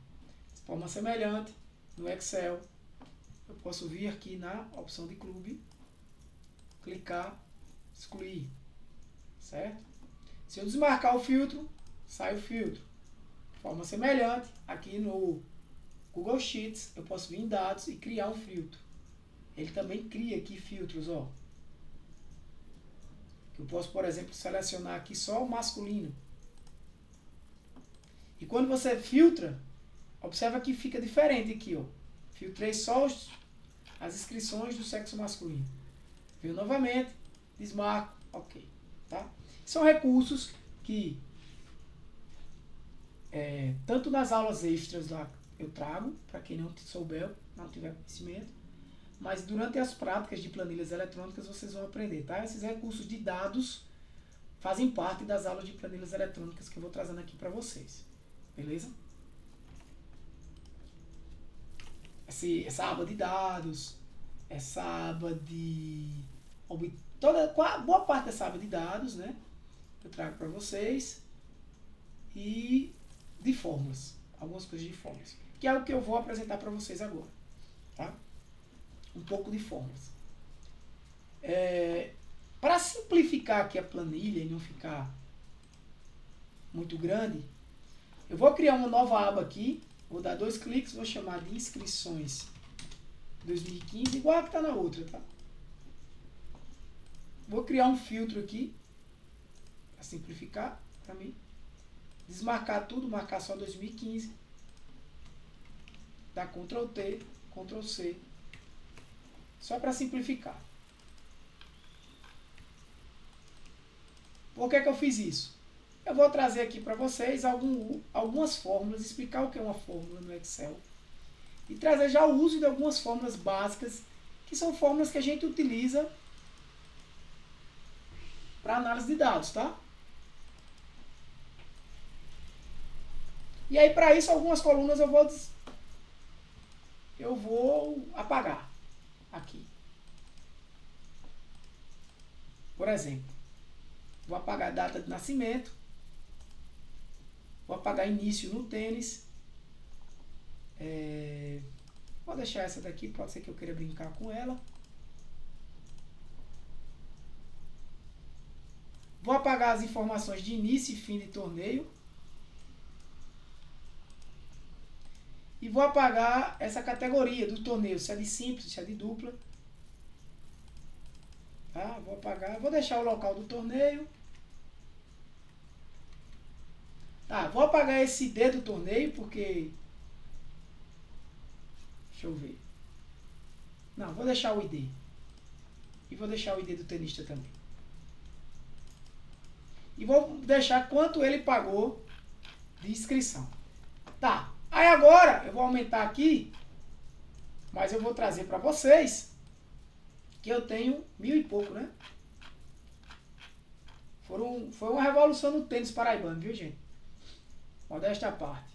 De forma semelhante, no Excel, eu posso vir aqui na opção de clube, clicar, excluir. Certo? Se eu desmarcar o filtro, sai o filtro. De forma semelhante, aqui no Google Sheets, eu posso vir em dados e criar um filtro. Ele também cria aqui filtros, ó. Eu posso, por exemplo, selecionar aqui só o masculino. E quando você filtra, observa que fica diferente aqui, ó. Filtrei só as inscrições do sexo masculino. Viu novamente, desmarco, ok. Tá? São recursos que tanto nas aulas extras lá eu trago, para quem não souber, não tiver conhecimento, mas durante as práticas de planilhas eletrônicas vocês vão aprender, tá? Esses recursos de dados fazem parte das aulas de planilhas eletrônicas que eu vou trazendo aqui para vocês, beleza? Essa aba de dados, essa aba de... boa parte dessa aba de dados, né? Eu trago para vocês. E de fórmulas. Algumas coisas de fórmulas. Que é o que eu vou apresentar para vocês agora. Tá? Um pouco de fórmulas. Para simplificar aqui a planilha e não ficar muito grande, eu vou criar uma nova aba aqui. Vou dar 2 cliques, vou chamar de inscrições 2015, igual a que está na outra, tá? Vou criar um filtro aqui, para simplificar para mim. Desmarcar tudo, marcar só 2015. Dar Ctrl T, Ctrl C. Só para simplificar. Por que eu fiz isso? Eu vou trazer aqui para vocês algumas fórmulas, explicar o que é uma fórmula no Excel. E trazer já o uso de algumas fórmulas básicas, que são fórmulas que a gente utiliza para análise de dados, tá? E aí, para isso, algumas colunas eu vou apagar aqui. Por exemplo, vou apagar a data de nascimento, vou apagar início no tênis, vou deixar essa daqui, pode ser que eu queira brincar com ela. Vou apagar as informações de início e fim de torneio. E vou apagar essa categoria do torneio, se é de simples, se é de dupla. Tá? Vou apagar, vou deixar o local do torneio. Tá, vou apagar esse ID do torneio, porque... Deixa eu ver. Não, vou deixar o ID. E vou deixar o ID do tenista também. E vou deixar quanto ele pagou de inscrição. Tá. Aí agora eu vou aumentar aqui, mas eu vou trazer para vocês que eu tenho 1000 e pouco, né? Foi uma revolução no tênis paraibano, viu, gente? Modéstia à parte.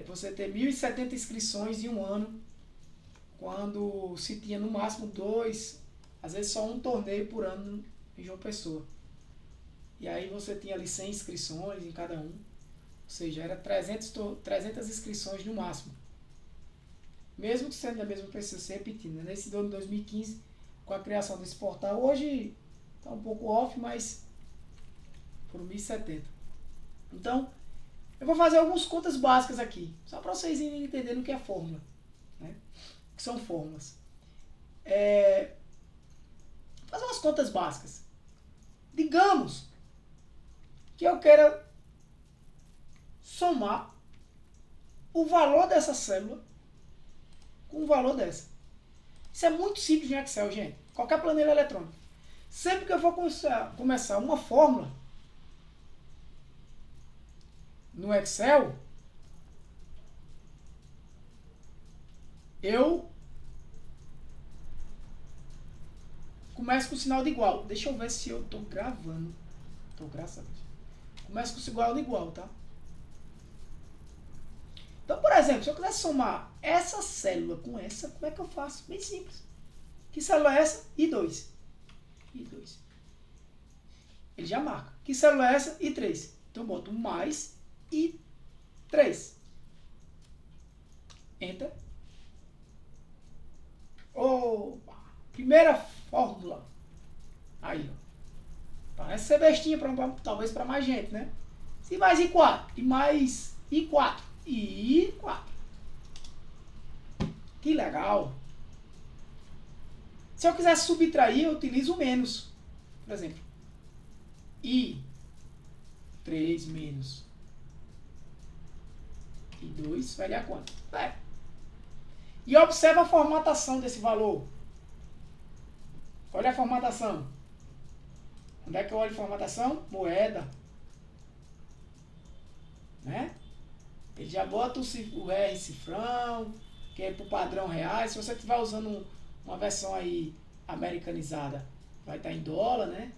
Você ter 1070 inscrições em um ano, quando se tinha no máximo 2, às vezes só um torneio por ano em João Pessoa. E aí você tinha ali 100 inscrições em cada um. Ou seja, era 300 inscrições no máximo. mesmo que sendo da mesma pessoa, se repetindo. Né? Nesse ano de 2015, com a criação desse portal, hoje está um pouco off, mas por 1070. Então, eu vou fazer algumas contas básicas aqui, só para vocês irem entendendo o que é fórmula, né? O que são fórmulas. Fazer umas contas básicas. Digamos que eu queira somar o valor dessa célula com o valor dessa. Isso é muito simples no Excel, gente. Qualquer planilha eletrônica. Sempre que eu for começar uma fórmula no Excel, eu começo com o sinal de igual. Deixa eu ver se eu estou gravando. Estou, graças a Deus. Começo com o sinal de igual, tá? Então, por exemplo, se eu quiser somar essa célula com essa, como é que eu faço? Bem simples. Que célula é essa? I2. I2. Ele já marca. Que célula é essa? I3. Então, eu boto mais I3. Enter. Opa! Primeira fórmula. Aí, ó. Parece ser bestinha, talvez para mais gente, né? Se mais I4. E mais I4. I4. Que legal. Se eu quiser subtrair, eu utilizo o menos. Por exemplo, I3 menos I2 vai dar quanto? E observa a formatação desse valor. Olha a formatação. Onde é que eu olho a formatação? Moeda. Né? Ele já bota o R cifrão, que é pro padrão reais. Se você estiver usando uma versão aí americanizada, vai estar em dólar, né?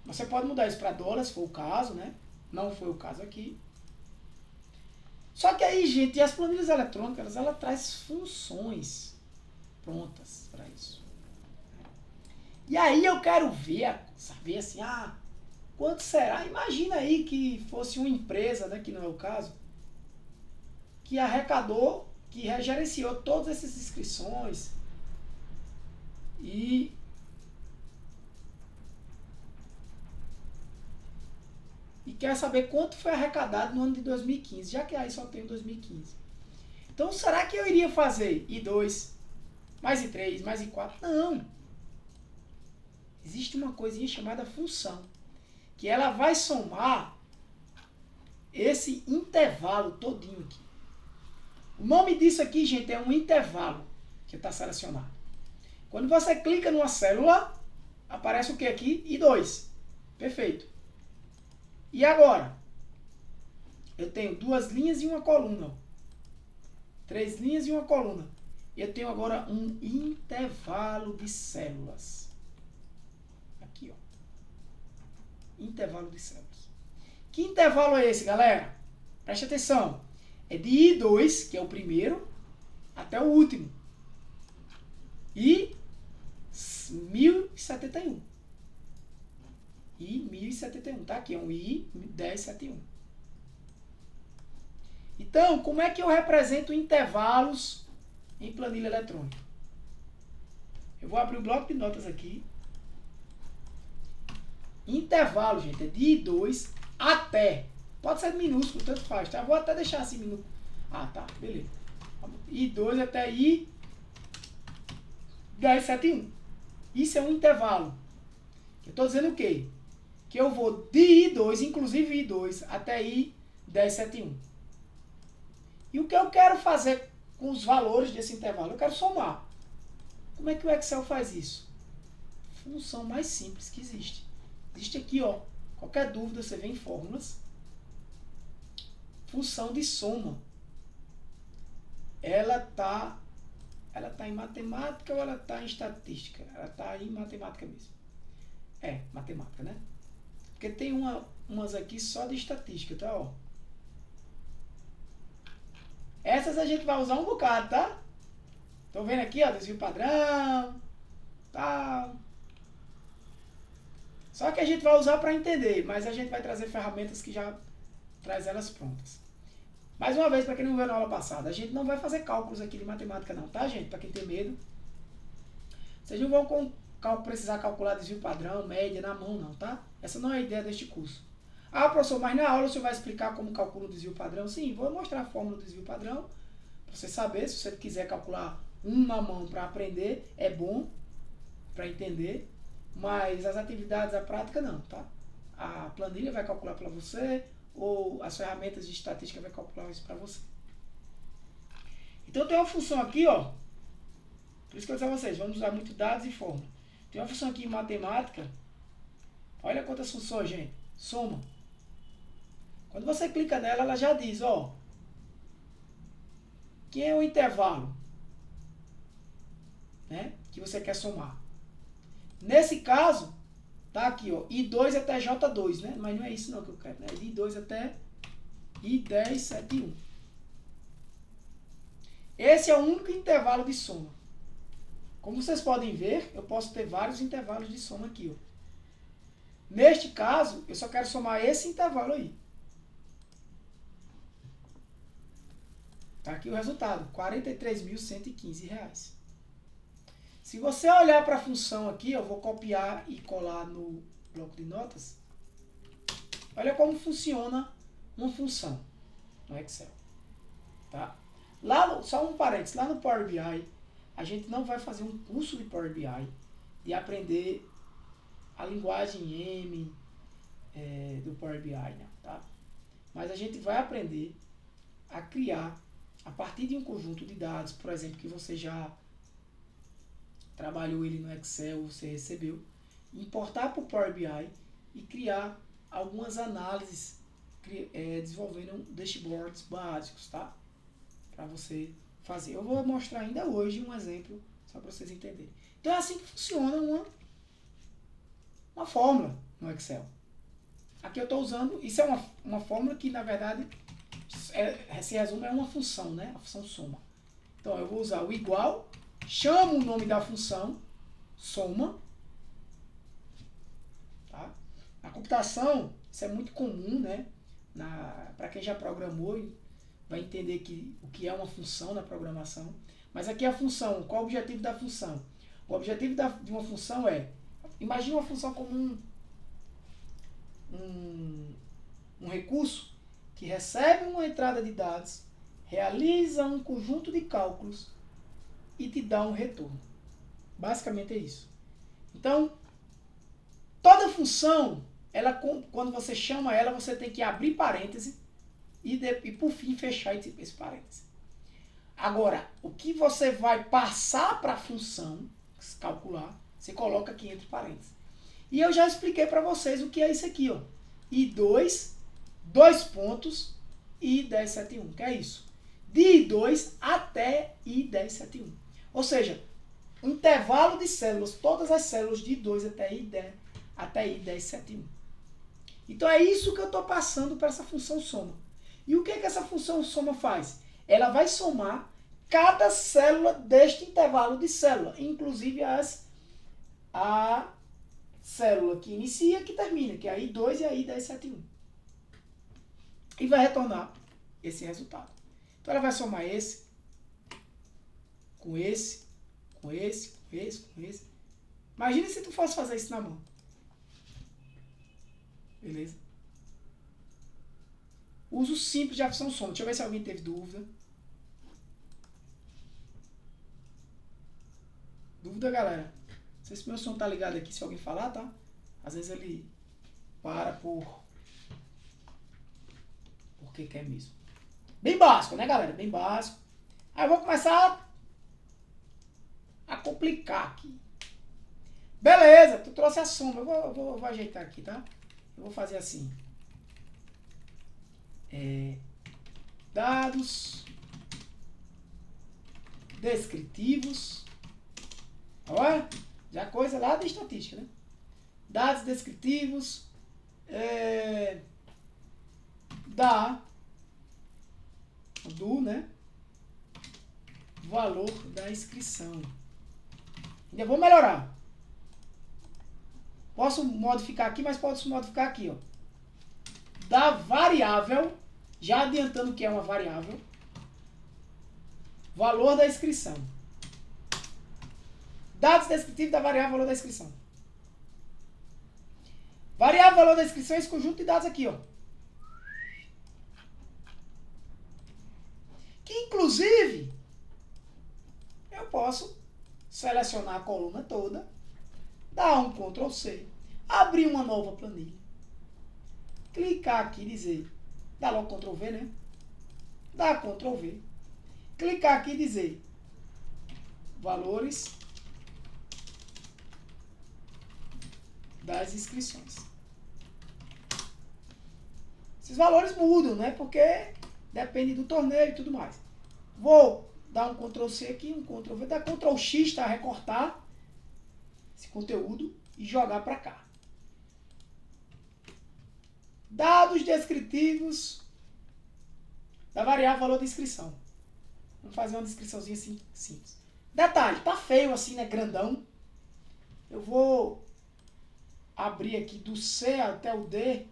Você pode mudar isso para dólar, se for o caso, né? Não foi o caso aqui. Só que aí, gente, as planilhas eletrônicas, ela traz funções prontas para isso. E aí eu quero ver, saber assim, quanto será? Imagina aí que fosse uma empresa, né, que não é o caso, que arrecadou, que gerenciou todas essas inscrições e quer saber quanto foi arrecadado no ano de 2015, já que aí só tem 2015. Então, será que eu iria fazer I2, mais I3, mais I4? Não. Existe uma coisinha chamada função, que ela vai somar esse intervalo todinho aqui. O nome disso aqui, gente, é um intervalo que está selecionado. Quando você clica numa célula, aparece o que aqui? I2. Perfeito. E agora? Eu tenho 2 linhas e uma coluna. 3 linhas e uma coluna. Eu tenho agora um intervalo de células. Aqui, ó. Intervalo de células. Que intervalo é esse, galera? Preste atenção. É de I2, que é o primeiro, até o último. E 1071. I 1071, tá? Aqui é um I 1071. Então, como é que eu represento intervalos em planilha eletrônica? Eu vou abrir o bloco de notas aqui. Intervalo, gente, é de I2 até. Pode ser minúsculo, tanto faz, tá? Vou até deixar assim minúsculo. Tá, beleza. I2 até I 1071. Isso é um intervalo. Eu estou dizendo o quê? Que eu vou de I2, inclusive I2, até I 1071. E o que eu quero fazer com os valores desse intervalo? Eu quero somar. Como é que o Excel faz isso? Função mais simples que existe. Existe aqui, ó. Qualquer dúvida, você vê em fórmulas. Função de soma. Ela tá em matemática ou ela está em estatística? Ela está em matemática mesmo. É, matemática, né? Porque tem umas aqui só de estatística, tá? Ó. Essas a gente vai usar um bocado, tá? Tô vendo aqui, ó, desvio padrão, tal. Só que a gente vai usar para entender, mas a gente vai trazer ferramentas que já traz elas prontas. Mais uma vez, para quem não viu na aula passada, a gente não vai fazer cálculos aqui de matemática não, tá, gente? Para quem tem medo. Vocês não vão precisar calcular desvio padrão, média na mão não, tá? Essa não é a ideia deste curso. Ah, professor, mas na aula o senhor vai explicar como calcula o desvio padrão? Sim, vou mostrar a fórmula do desvio padrão, para você saber. Se você quiser calcular na mão para aprender, é bom para entender, mas as atividades, a prática não, tá? A planilha vai calcular para você, ou as ferramentas de estatística vai calcular isso para você. Então tem uma função aqui, ó. Por isso que eu disse a vocês, vamos usar muito dados e fórmula. Tem uma função aqui em matemática. Olha quantas funções, gente. Soma. Quando você clica nela, ela já diz, ó. Que é o intervalo, né, que você quer somar. Nesse caso, tá aqui, ó. I2 até J2, né? Mas não é isso não que eu quero, né? I2 até I10, 7, 1. Esse é o único intervalo de soma. Como vocês podem ver, eu posso ter vários intervalos de soma aqui, ó. Neste caso, eu só quero somar esse intervalo aí. Tá aqui o resultado, R$ 43.115. Se você olhar para a função aqui, eu vou copiar e colar no bloco de notas. Olha como funciona uma função no Excel. Tá? Só um parênteses, lá no Power BI, a gente não vai fazer um curso de Power BI de aprender a linguagem M do Power BI, né? Tá? Mas a gente vai aprender a criar, a partir de um conjunto de dados, por exemplo, que você já trabalhou ele no Excel, você recebeu, importar para o Power BI e criar algumas análises, desenvolvendo dashboards básicos, tá? Para você fazer. Eu vou mostrar ainda hoje um exemplo, só para vocês entenderem. Então é assim que funciona uma fórmula no Excel. Aqui eu estou usando, isso é uma fórmula que na verdade se resume a uma função, né? A função soma. Então eu vou usar o igual, chamo o nome da função, soma. Tá? Na computação, isso é muito comum, né? Para quem já programou, vai entender o que é uma função na programação. Mas aqui a função, qual é o objetivo da função? O objetivo de uma função é, imagine uma função como um recurso que recebe uma entrada de dados, realiza um conjunto de cálculos e te dá um retorno. Basicamente é isso. Então, toda função, quando você chama ela, você tem que abrir parêntese e por fim fechar esse parêntese. Agora, o que você vai passar para a função calcular, você coloca aqui entre parênteses. E eu já expliquei para vocês o que é isso aqui, ó. I2, 2 pontos, I1071, que é isso. De I2 até I1071. Ou seja, o intervalo de células, todas as células de I2 até I1071. Então é isso que eu estou passando para essa função soma. E o que essa função soma faz? Ela vai somar cada célula deste intervalo de célula, inclusive a célula que inicia e que termina, que é a I2 e a I1071. E vai retornar esse resultado. Então ela vai somar esse, com esse, com esse, com esse, com esse. Imagina se tu fosse fazer isso na mão. Beleza? Uso simples de função soma. Deixa eu ver se alguém teve dúvida. Dúvida, galera? Não sei se meu som tá ligado aqui, se alguém falar, tá? Às vezes ele para porque quer mesmo. Bem básico, né, galera? Bem básico. Aí eu vou começar a complicar aqui. Beleza, tu trouxe a soma. Eu vou ajeitar aqui, tá? Eu vou fazer assim. Dados descritivos. Olha, já coisa lá da estatística, né? Dados descritivos né? Valor da inscrição. Ainda vou melhorar. Posso modificar aqui, mas posso modificar aqui, ó. Da variável Já adiantando que é uma variável. Valor da inscrição. Dados descritivos da variável valor da inscrição. Variável valor da inscrição é esse conjunto de dados aqui, ó. Que inclusive eu posso selecionar a coluna toda, dar um Ctrl C, abrir uma nova planilha, clicar aqui e dizer, dá logo Ctrl V, né? Dá Ctrl V, clicar aqui e dizer valores das inscrições. Esses valores mudam, né? Porque depende do torneio e tudo mais. Vou dar um Ctrl C aqui, um Ctrl V, dar Ctrl X, tá? Recortar esse conteúdo e jogar para cá. Dados descritivos da variável valor da inscrição. Vamos fazer uma descriçãozinha assim, simples. Detalhe, tá feio assim, né? Grandão. Eu vou abrir aqui do C até o D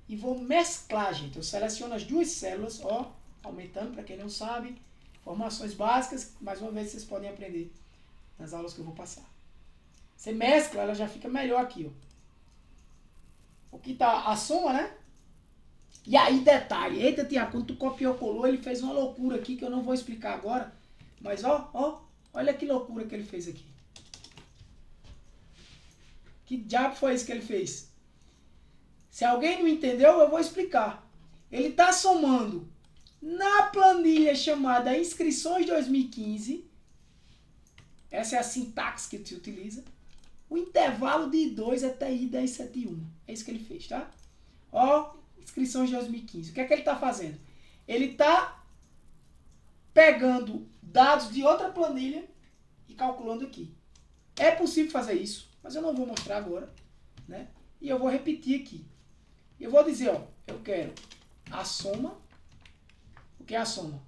e vou mesclar, gente. Eu seleciono as duas células, ó, aumentando, para quem não sabe, informações básicas, mais uma vez vocês podem aprender nas aulas que eu vou passar. Você mescla, ela já fica melhor aqui, ó. Aqui tá a soma, né? E aí, detalhe, eita, Tiago, quando tu copiou, colou, ele fez uma loucura aqui que eu não vou explicar agora, mas olha que loucura que ele fez aqui. Que diabo foi isso que ele fez? Se alguém não entendeu, eu vou explicar. Ele está somando na planilha chamada Inscrições 2015, essa é a sintaxe que se utiliza, o intervalo de I2 até I1071. É isso que ele fez, tá? Ó, Inscrições 2015. O que é que ele está fazendo? Ele está pegando dados de outra planilha e calculando aqui. É possível fazer isso, mas eu não vou mostrar agora, né? E eu vou repetir aqui. Eu vou dizer, ó, eu quero a soma. O que é a soma?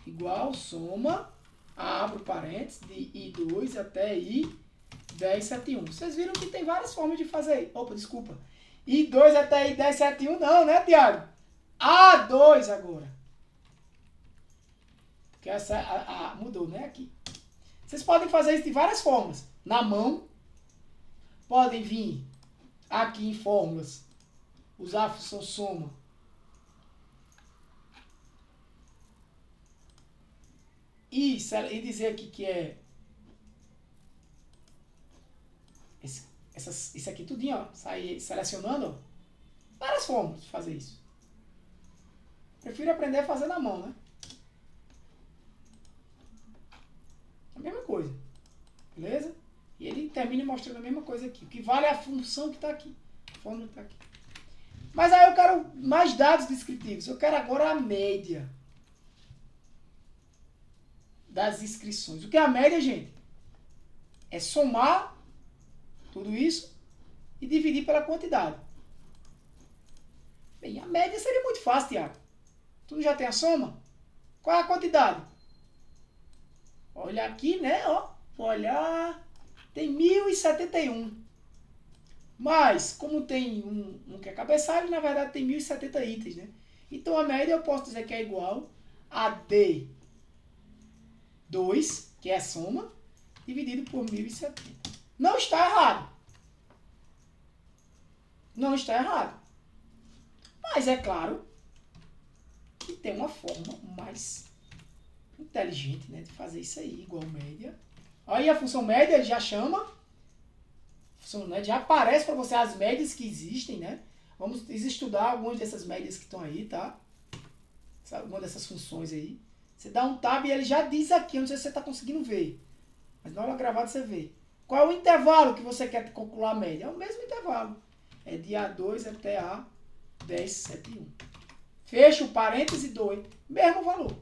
Igual soma, abro parênteses, de I2 até I1071. Vocês viram que tem várias formas de fazer. Opa, desculpa. I2 até I1071 não, né, Tiago? A2 agora. Porque essa mudou, né, aqui. Vocês podem fazer isso de várias formas. Na mão, podem vir aqui em fórmulas, usar a função soma. E dizer aqui que é isso aqui tudinho, ó, sair selecionando, ó, várias formas de fazer isso. Prefiro aprender a fazer na mão, né? A mesma coisa, beleza? E ele termina mostrando a mesma coisa aqui. O que vale é a função que está aqui, a fórmula que está aqui. Mas aí eu quero mais dados descritivos. Eu quero agora a média das inscrições. O que é a média, gente? É somar tudo isso e dividir pela quantidade. Bem, a média seria muito fácil, Tiago. Tu já tem a soma? Qual é a quantidade? Olha aqui, né? Ó, vou olhar. Tem 1071. Mas, como tem um que é cabeçalho, na verdade tem 1070 itens, né? Então a média eu posso dizer que é igual a D2, que é a soma, dividido por 1070. Não está errado. Não está errado. Mas é claro que tem uma forma mais inteligente, né, de fazer isso aí, igual média. Aí a função média ele já chama, a função média já aparece para você as médias que existem, né? Vamos estudar algumas dessas médias que estão aí, tá? Alguma dessas funções aí. Você dá um tab e ele já diz aqui, eu não sei se você está conseguindo ver. Mas na hora gravada você vê. Qual é o intervalo que você quer calcular a média? É o mesmo intervalo. É de A2 até A1071. Fecha o parêntese 2, mesmo valor.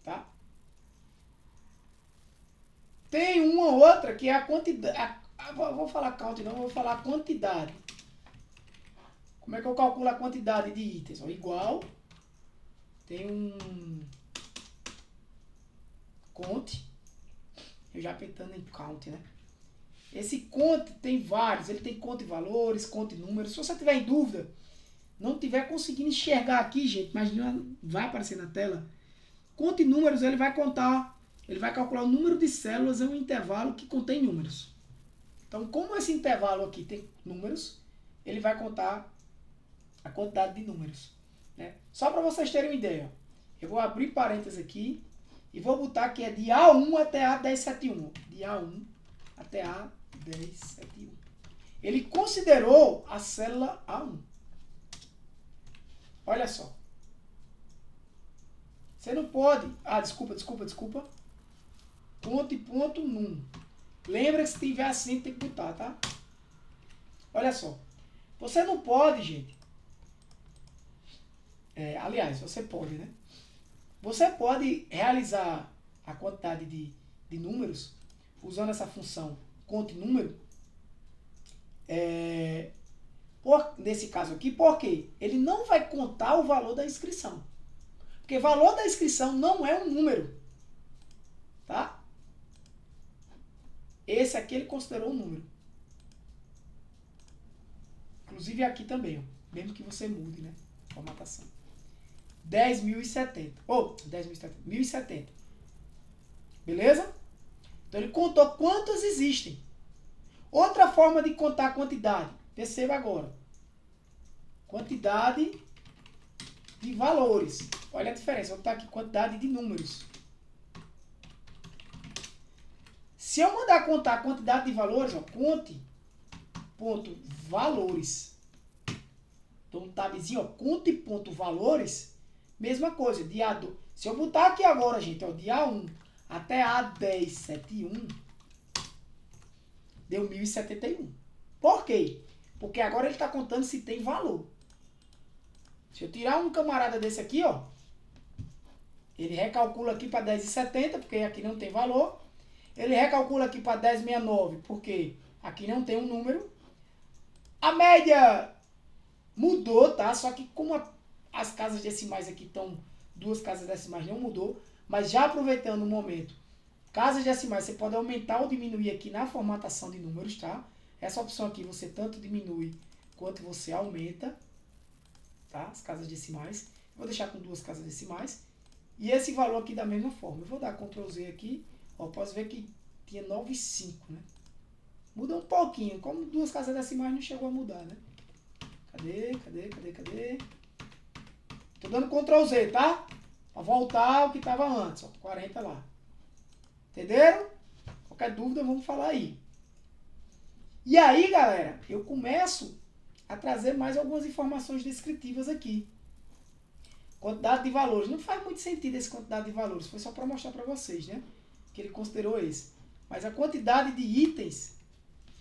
Tá? Tem uma outra que é a quantidade. Vou falar count, não, vou falar a quantidade. Como é que eu calculo a quantidade de itens? Ó, igual. Tem um count. Eu já pensando em count, né? Esse conte tem vários, ele tem conte valores, conte números. Se você tiver em dúvida, não tiver conseguindo enxergar aqui, gente, mas vai aparecer na tela. Conte números, ele vai contar, ele vai calcular o número de células em um intervalo que contém números. Então, como esse intervalo aqui tem números, ele vai contar a quantidade de números, né? Só para vocês terem uma ideia, eu vou abrir parênteses aqui e vou botar que é de A1 até A1071. De A1 até A1071. Ele considerou a célula A1. Olha só. Você não pode... desculpa. Conte ponto num. Lembra que se tiver assim tem que botar, tá? Olha só. Você não pode, gente. Aliás, você pode, né? Você pode realizar a quantidade de números usando essa função conte número. Nesse caso aqui, por quê? Ele não vai contar o valor da inscrição. Porque valor da inscrição não é um número. Tá? Esse aqui ele considerou um número. Inclusive aqui também, ó, mesmo que você mude, né? Formatação. 10.070. 10.070. Beleza? Então ele contou quantos existem. Outra forma de contar a quantidade. Perceba agora. Quantidade de valores. Olha a diferença. Vou botar aqui quantidade de números. Se eu mandar contar a quantidade de valores, ó, conte ponto valores. Então um tabzinho, ó, conte ponto valores, mesma coisa, de A2. Se eu botar aqui agora, gente, ó, de A1 até A1071, deu 1071. Por quê? Porque agora ele está contando se tem valor. Se eu tirar um camarada desse aqui, ó, ele recalcula aqui para 10,70, porque aqui não tem valor. Ele recalcula aqui para 10,69, porque aqui não tem um número. A média mudou, tá? Só que como as casas decimais aqui estão, duas casas decimais não mudou, mas já aproveitando o momento, casas decimais você pode aumentar ou diminuir aqui na formatação de números, tá? Essa opção aqui você tanto diminui quanto você aumenta, tá? As casas decimais. Vou deixar com duas casas decimais. E esse valor aqui da mesma forma. Eu vou dar Ctrl Z aqui. Ó, posso ver que tinha 9,5, né? Muda um pouquinho. Como duas casas decimais não chegou a mudar, né? Cadê? Tô dando Ctrl Z, tá? Pra voltar ao que tava antes, ó. 40 lá. Entenderam? Qualquer dúvida, vamos falar aí. E aí, galera, eu começo a trazer mais algumas informações descritivas aqui. Quantidade de valores. Não faz muito sentido essa quantidade de valores. Foi só para mostrar para vocês, né? Que ele considerou esse. Mas a quantidade de itens,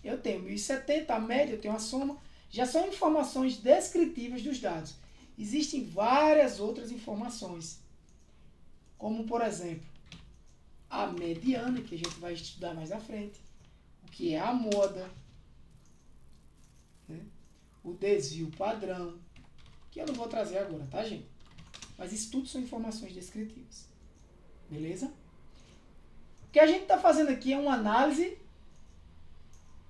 eu tenho 1070, a média, eu tenho a soma. Já são informações descritivas dos dados. Existem várias outras informações. Como, por exemplo, a mediana, que a gente vai estudar mais à frente. O que é a moda. Né? O desvio padrão. Que eu não vou trazer agora, tá, gente? Mas isso tudo são informações descritivas. Beleza? O que a gente está fazendo aqui é uma análise,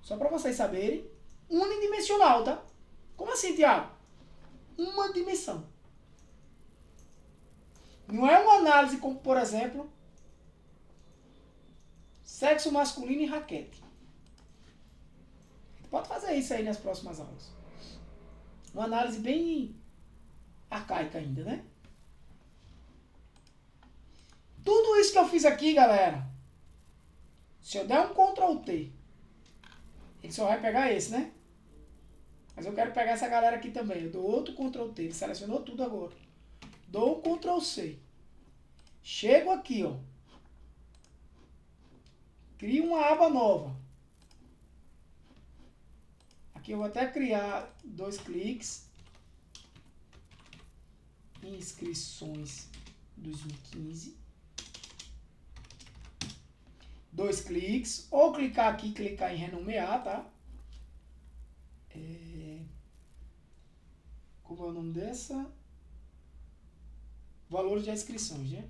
só para vocês saberem, unidimensional, tá? Como assim, Tiago? Uma dimensão. Não é uma análise como, por exemplo, sexo masculino e raquete. Pode fazer isso aí nas próximas aulas. Uma análise bem arcaica ainda, né? Tudo isso que eu fiz aqui, galera, se eu der um Ctrl T, ele só vai pegar esse, né? Mas eu quero pegar essa galera aqui também. Eu dou outro Ctrl T, ele selecionou tudo agora. Dou um Ctrl C. Chego aqui, ó. Crio uma aba nova. Aqui eu vou até criar 2 cliques. Inscrições 2015. 2 cliques, ou clicar aqui, clicar em renomear, tá? Como é o nome dessa? Valores de inscrições, né?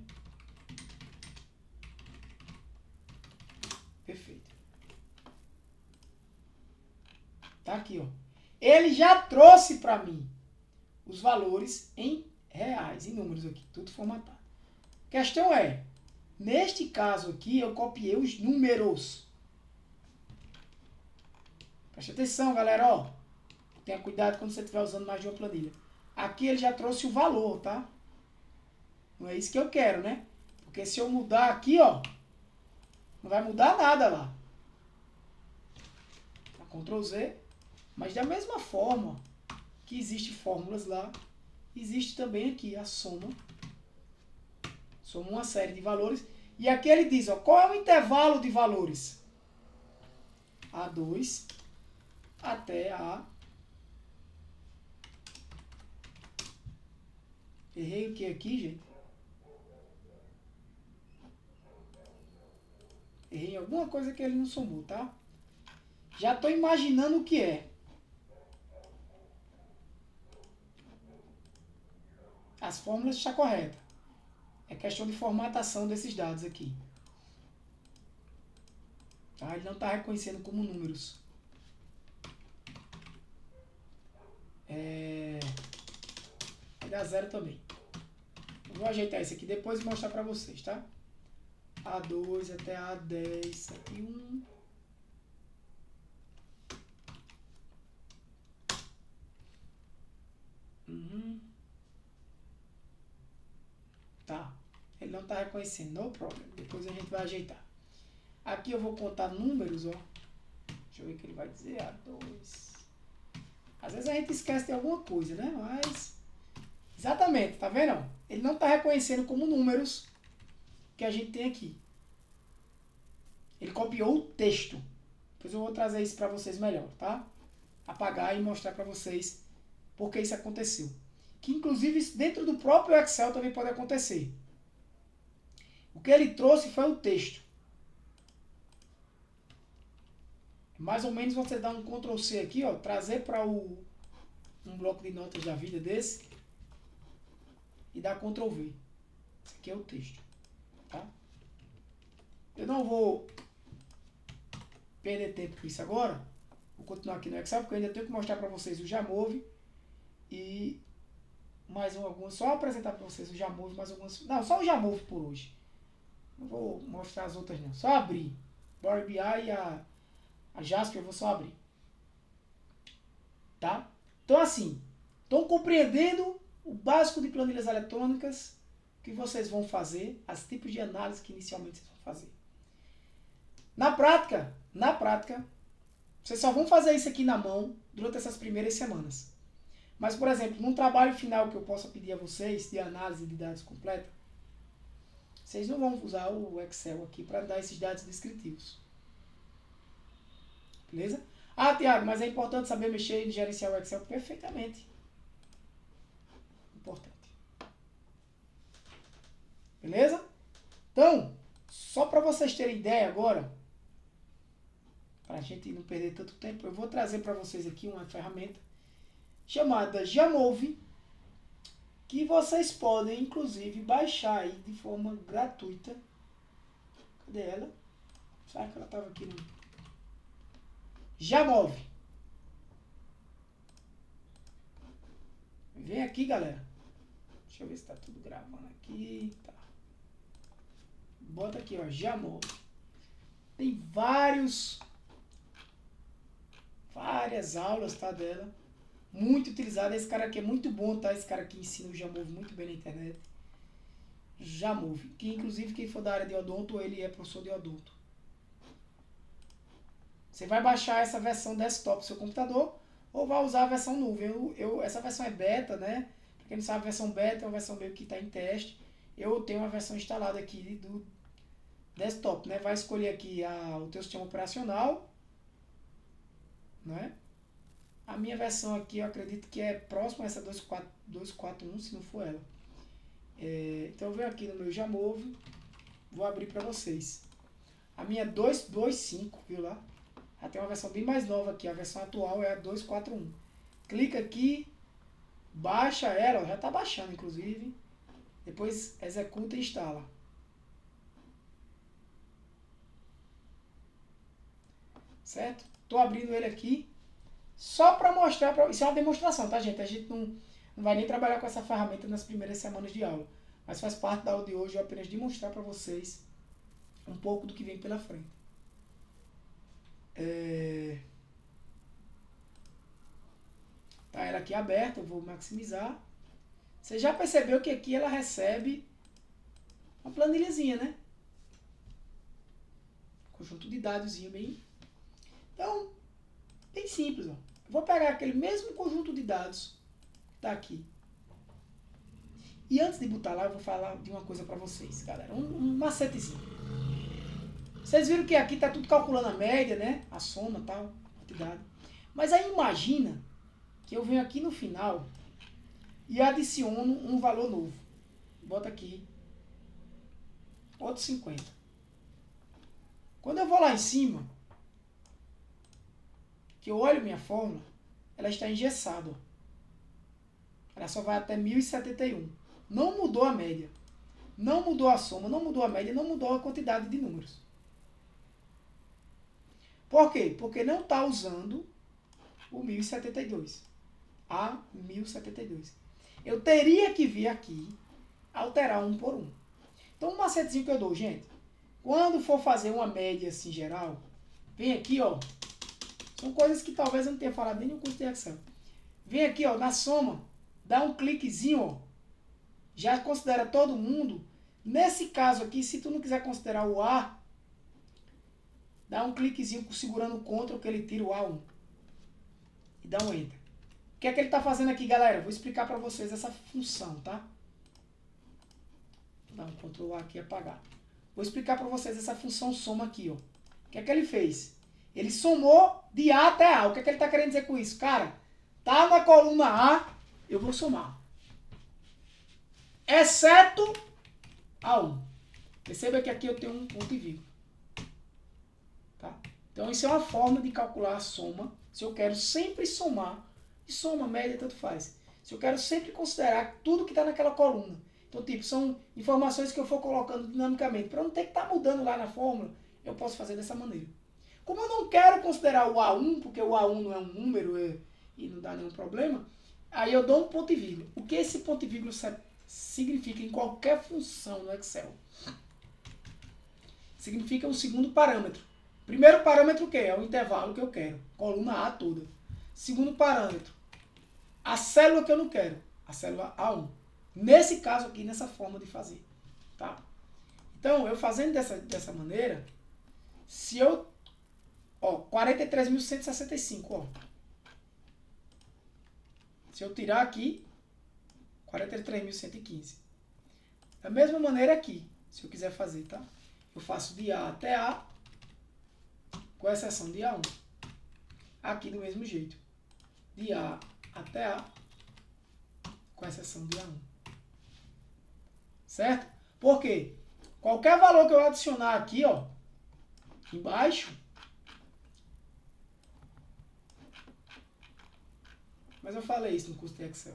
Perfeito. Tá aqui, ó. Ele já trouxe para mim os valores em reais, em números aqui, tudo formatado. A questão é, neste caso aqui, eu copiei os números. Preste atenção, galera, ó. Tenha cuidado quando você estiver usando mais de uma planilha. Aqui ele já trouxe o valor, tá? Não é isso que eu quero, né? Porque se eu mudar aqui, ó, não vai mudar nada lá. Ctrl Z. Mas da mesma forma que existe fórmulas lá, existe também aqui a soma. Soma uma série de valores. E aqui ele diz, ó, qual é o intervalo de valores? A2 até a... Errei o que aqui, gente? Errei alguma coisa que ele não somou, tá? Já estou imaginando o que é. As fórmulas estão corretas. É questão de formatação desses dados aqui. Tá? Ele não está reconhecendo como números. Vai dar zero também. Eu vou ajeitar isso aqui depois e mostrar para vocês, tá? A2 até A10, aqui 1. Tá. Ele não está reconhecendo, no problem. Depois a gente vai ajeitar. Aqui eu vou contar números, ó. Deixa eu ver o que ele vai dizer. A2. Às vezes a gente esquece de alguma coisa, né? Mas... Exatamente, tá vendo? Ele não está reconhecendo como números que a gente tem aqui. Ele copiou o texto. Depois eu vou trazer isso para vocês melhor, tá? Apagar e mostrar para vocês por que isso aconteceu. Que inclusive dentro do próprio Excel também pode acontecer. O que ele trouxe foi o texto. Mais ou menos você dá um Ctrl C aqui, ó, trazer para um bloco de notas da vida desse e dar Ctrl V. Esse aqui é o texto, tá? Eu não vou perder tempo com isso agora. Vou continuar aqui no Excel porque eu ainda tenho que mostrar para vocês o Jamove e mais algumas, só apresentar para vocês o Jamove, mais algumas, não, só o Jamove por hoje. Não vou mostrar as outras não, só abrir. Power BI e a Jasper eu vou só abrir. Tá? Então assim, estão compreendendo o básico de planilhas eletrônicas que vocês vão fazer, os tipos de análise que inicialmente vocês vão fazer. Na prática, vocês só vão fazer isso aqui na mão durante essas primeiras semanas. Mas, por exemplo, num trabalho final que eu possa pedir a vocês, de análise de dados completa, vocês não vão usar o Excel aqui para dar esses dados descritivos. Beleza? Ah, Tiago, mas é importante saber mexer e gerenciar o Excel perfeitamente. Importante. Beleza? Então, só para vocês terem ideia agora, para a gente não perder tanto tempo, eu vou trazer para vocês aqui uma ferramenta chamada Jamove, que vocês podem, inclusive, baixar aí de forma gratuita. Cadê ela? Será que ela estava aqui no... Jamove. Vem aqui, galera. Deixa eu ver se está tudo gravando aqui. Tá. Bota aqui, ó, Jamove. Tem várias aulas, tá, dela. Muito utilizada. Esse cara aqui é muito bom, tá? Esse cara aqui ensina o Jamove muito bem na internet. Jamove. Que inclusive quem for da área de odonto, ele é professor de odonto. Você vai baixar essa versão desktop do seu computador ou vai usar a versão nuvem. Essa versão é beta, né? Pra quem não sabe, a versão beta é uma versão meio que está em teste. Eu tenho uma versão instalada aqui do desktop, né? Vai escolher aqui o teu sistema operacional, né? A minha versão aqui, eu acredito que é próxima a essa 241, se não for ela. Então eu venho aqui no meu Jamove, vou abrir para vocês. A minha é 225, viu lá? Já tem uma versão bem mais nova aqui, a versão atual é a 241. Clica aqui, baixa ela, ó, já está baixando inclusive. Depois executa e instala. Certo? Estou abrindo ele aqui. Só para mostrar, isso é uma demonstração, tá, gente? A gente não vai nem trabalhar com essa ferramenta nas primeiras semanas de aula. Mas faz parte da aula de hoje eu apenas demonstrar para vocês um pouco do que vem pela frente. Tá ela aqui aberta, eu vou maximizar. Você já percebeu que aqui ela recebe uma planilhazinha, né? Conjunto de dados bem. Então, bem simples, ó. Vou pegar aquele mesmo conjunto de dados que tá aqui. E antes de botar lá, eu vou falar de uma coisa para vocês, galera. Um macetezinho. Vocês viram que aqui tá tudo calculando a média, né? A soma e tal, quantidade. Mas aí imagina que eu venho aqui no final e adiciono um valor novo. Bota aqui outro 50. Quando eu vou lá em cima, que eu olho minha fórmula, ela está engessada. Ela só vai até 1071. Não mudou a média. Não mudou a soma, não mudou a média, não mudou a quantidade de números. Por quê? Porque não está usando o 1072. A 1072. Eu teria que vir aqui, alterar um por um. Então, um macetezinho que eu dou, gente. Quando for fazer uma média assim geral, vem aqui, ó. São coisas que talvez eu não tenha falado nem no curso de Excel. Vem aqui, ó, na soma, dá um cliquezinho, ó. Já considera todo mundo. Nesse caso aqui, se tu não quiser considerar o A, dá um cliquezinho segurando o Ctrl que ele tira o A1. E dá um Enter. O que é que ele está fazendo aqui, galera? Vou explicar para vocês essa função, tá? Vou dar um Ctrl A aqui e apagar. Vou explicar para vocês essa função soma aqui, ó. O que é que ele fez? Ele somou de A até A. O que é que ele está querendo dizer com isso? Cara, tá na coluna A, eu vou somar. Exceto A1. Perceba que aqui eu tenho um ponto e vírgula. Tá? Então, isso é uma forma de calcular a soma. Se eu quero sempre somar, e soma, média, tanto faz. Se eu quero sempre considerar tudo que está naquela coluna. Então, tipo, são informações que eu for colocando dinamicamente. Para não ter que estar mudando lá na fórmula, eu posso fazer dessa maneira. Como eu não quero considerar o A1, porque o A1 não é um número e não dá nenhum problema, aí eu dou um ponto e vírgula. O que esse ponto e vírgula significa em qualquer função no Excel? Significa um segundo parâmetro. Primeiro parâmetro o quê? É o intervalo que eu quero. Coluna A toda. Segundo parâmetro, a célula que eu não quero. A célula A1. Nesse caso aqui, nessa forma de fazer. Tá? Então, eu fazendo dessa maneira, se eu... Ó, 43.165, ó. Se eu tirar aqui, 43.115. Da mesma maneira aqui, se eu quiser fazer, tá? Eu faço de A até A, com exceção de A1. Aqui do mesmo jeito. De A até A, com exceção de A1. Certo? Por quê? Qualquer valor que eu adicionar aqui, ó, embaixo, mas eu falei isso no curso de Excel,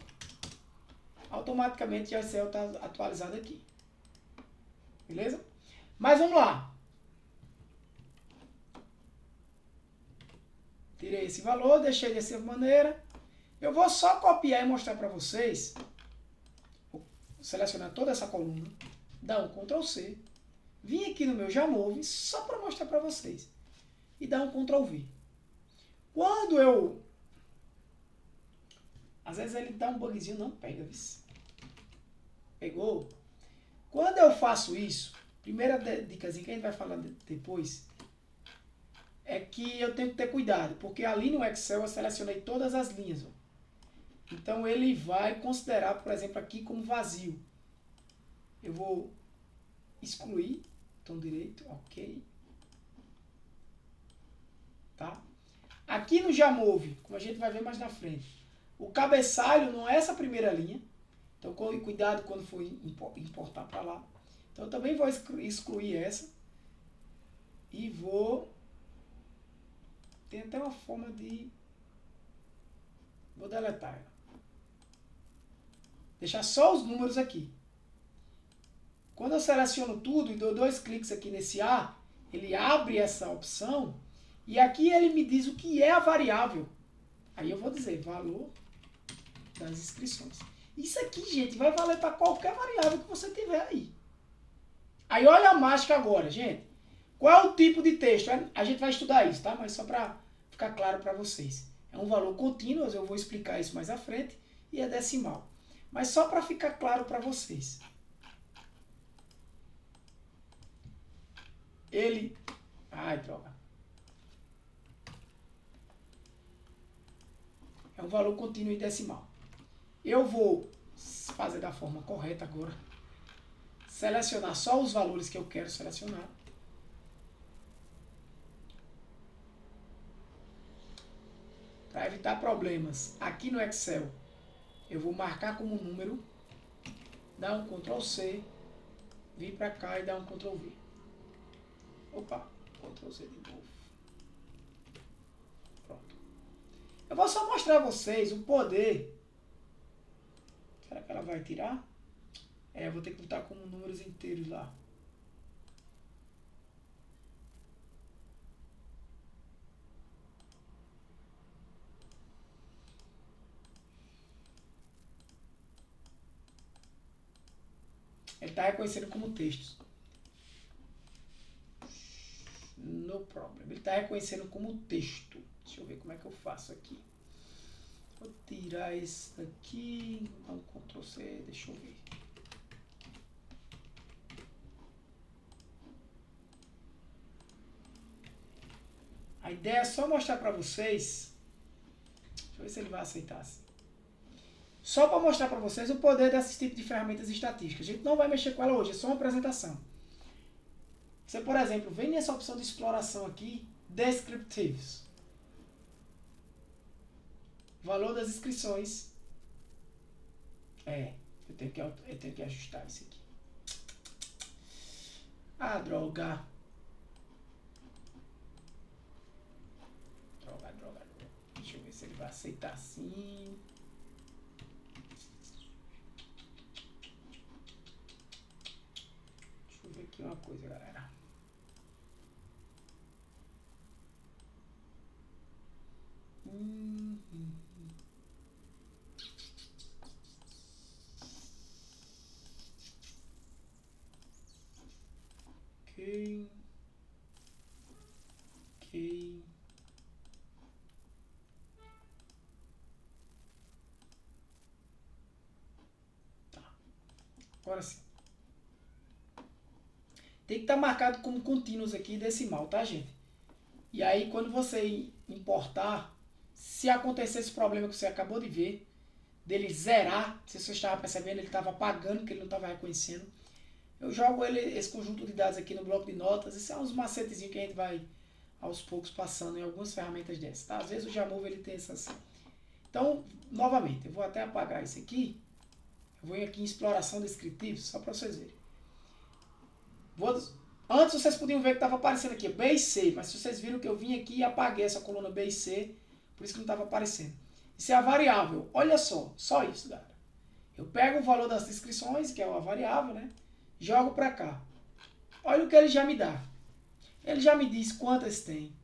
automaticamente o Excel está atualizado aqui. Beleza? Mas vamos lá. Tirei esse valor, deixei dessa maneira. Eu vou só copiar e mostrar para vocês. Vou selecionar toda essa coluna, dar um Ctrl C, vim aqui no meu Jamove só para mostrar para vocês e dar um Ctrl V. Quando eu... Às vezes ele dá um bugzinho, não pega, viu? Pegou? Quando eu faço isso, primeira dicasinha que a gente vai falar depois, é que eu tenho que ter cuidado, porque ali no Excel eu selecionei todas as linhas, ó. Então ele vai considerar, por exemplo, aqui como vazio. Eu vou excluir, botão direito, ok. Tá? Aqui no Jamove, como a gente vai ver mais na frente, o cabeçalho não é essa primeira linha. Então cuidado quando for importar para lá. Então eu também vou excluir essa. E vou... Tem até uma forma de... Vou deletar ela. Deixar só os números aqui. Quando eu seleciono tudo e dou 2 cliques aqui nesse A, ele abre essa opção e aqui ele me diz o que é a variável. Aí eu vou dizer valor das inscrições. Isso aqui, gente, vai valer para qualquer variável que você tiver aí. Aí olha a mágica agora, gente. Qual é o tipo de texto? A gente vai estudar isso, tá? Mas só para ficar claro para vocês. É um valor contínuo, eu vou explicar isso mais à frente, e é decimal. Mas só para ficar claro para vocês. Ele... Ai, droga. É um valor contínuo e decimal. Eu vou fazer da forma correta agora. Selecionar só os valores que eu quero selecionar. Para evitar problemas, aqui no Excel, eu vou marcar como número, dar um Ctrl C, vir para cá e dar um Ctrl V. Opa, Ctrl C de novo. Pronto. Eu vou só mostrar a vocês o poder. Será que ela vai tirar? Eu vou ter que botar como números inteiros lá. Ele está reconhecendo como textos. No problem. Ele está reconhecendo como texto. Deixa eu ver como é que eu faço aqui. Vou tirar esse daqui. Dar um Ctrl C. Deixa eu ver. A ideia é só mostrar para vocês. Deixa eu ver se ele vai aceitar assim. Só para mostrar para vocês o poder desse tipo de ferramentas estatísticas. A gente não vai mexer com ela hoje, é só uma apresentação. Você, por exemplo, vem nessa opção de exploração aqui, Descriptives. Valor das inscrições. Eu tenho que ajustar isso aqui. Ah, droga. Droga. Deixa eu ver se ele vai aceitar assim. Deixa eu ver aqui uma coisa, galera. Ok. Tá. Agora sim. Tem que estar marcado como contínuos aqui decimal, tá, gente? E aí, quando você importar, se acontecer esse problema que você acabou de ver, dele zerar, se você estava percebendo, ele estava apagando, que ele não estava reconhecendo, eu jogo esse conjunto de dados aqui no bloco de notas. Esses são uns macetezinhos que a gente vai aos poucos passando em algumas ferramentas dessas, tá? Às vezes o Jamove ele tem essas. Então, novamente, eu vou até apagar isso aqui. Eu vou ir aqui em exploração descritiva, só para vocês verem. Antes vocês podiam ver que estava aparecendo aqui B e C, mas vocês viram que eu vim aqui e apaguei essa coluna B e C, por isso que não estava aparecendo. Isso é a variável. Olha só isso, galera. Eu pego o valor das inscrições, que é uma variável, né? Jogo para cá. Olha o que ele já me dá. Ele já me diz quantas tem,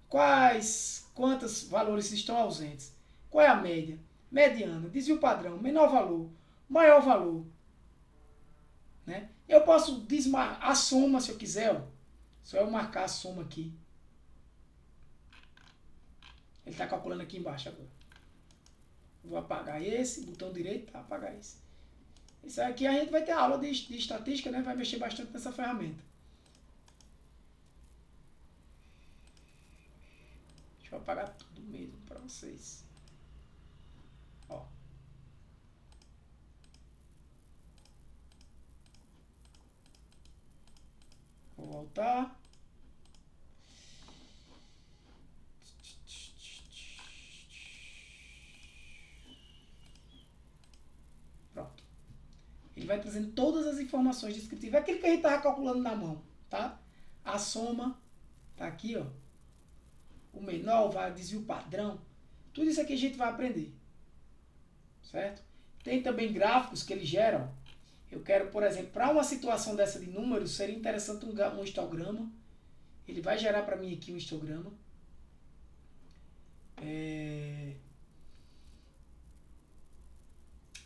quantos valores estão ausentes, qual é a média, mediana, desvio padrão, menor valor, maior valor. Né? Eu posso desmarcar a soma se eu quiser. Ó. Só eu marcar a soma aqui. Ele está calculando aqui embaixo agora. Vou apagar esse, botão direito para apagar esse. Isso aqui a gente vai ter aula de estatística, né? Vai mexer bastante nessa ferramenta. Deixa eu apagar tudo mesmo para vocês. Ó. Vou voltar. Pronto. Ele vai trazendo todas as informações descritivas. É aquilo que a gente estava calculando na mão, tá? A soma tá aqui, ó. O menor, vai desvio padrão. Tudo isso aqui a gente vai aprender. Certo? Tem também gráficos que eles geram. Eu quero, por exemplo, para uma situação dessa de números, seria interessante um histograma. Ele vai gerar para mim aqui um histograma.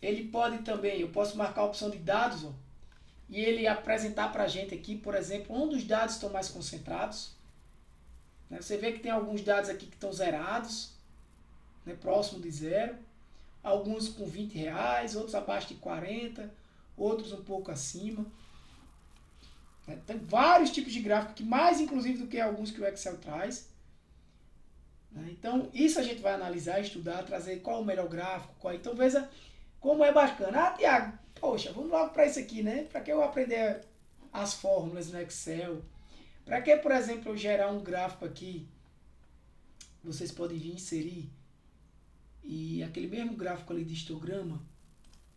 ele pode também, eu posso marcar a opção de dados, ó, e ele apresentar para a gente aqui, por exemplo, onde os dados estão mais concentrados. Né? Você vê que tem alguns dados aqui que estão zerados, né, próximo de zero, alguns com R$ 20, outros abaixo de 40, outros um pouco acima. Né? Tem vários tipos de gráfico, que mais inclusive do que alguns que o Excel traz. Né? Então, isso a gente vai analisar, estudar, trazer qual é o melhor gráfico, qual. Então, veja como é bacana. Ah, Tiago, poxa, vamos logo para isso aqui, né? Para que eu aprender as fórmulas no Excel? Para que, por exemplo, eu gerar um gráfico aqui, vocês podem vir inserir, e aquele mesmo gráfico ali de histograma,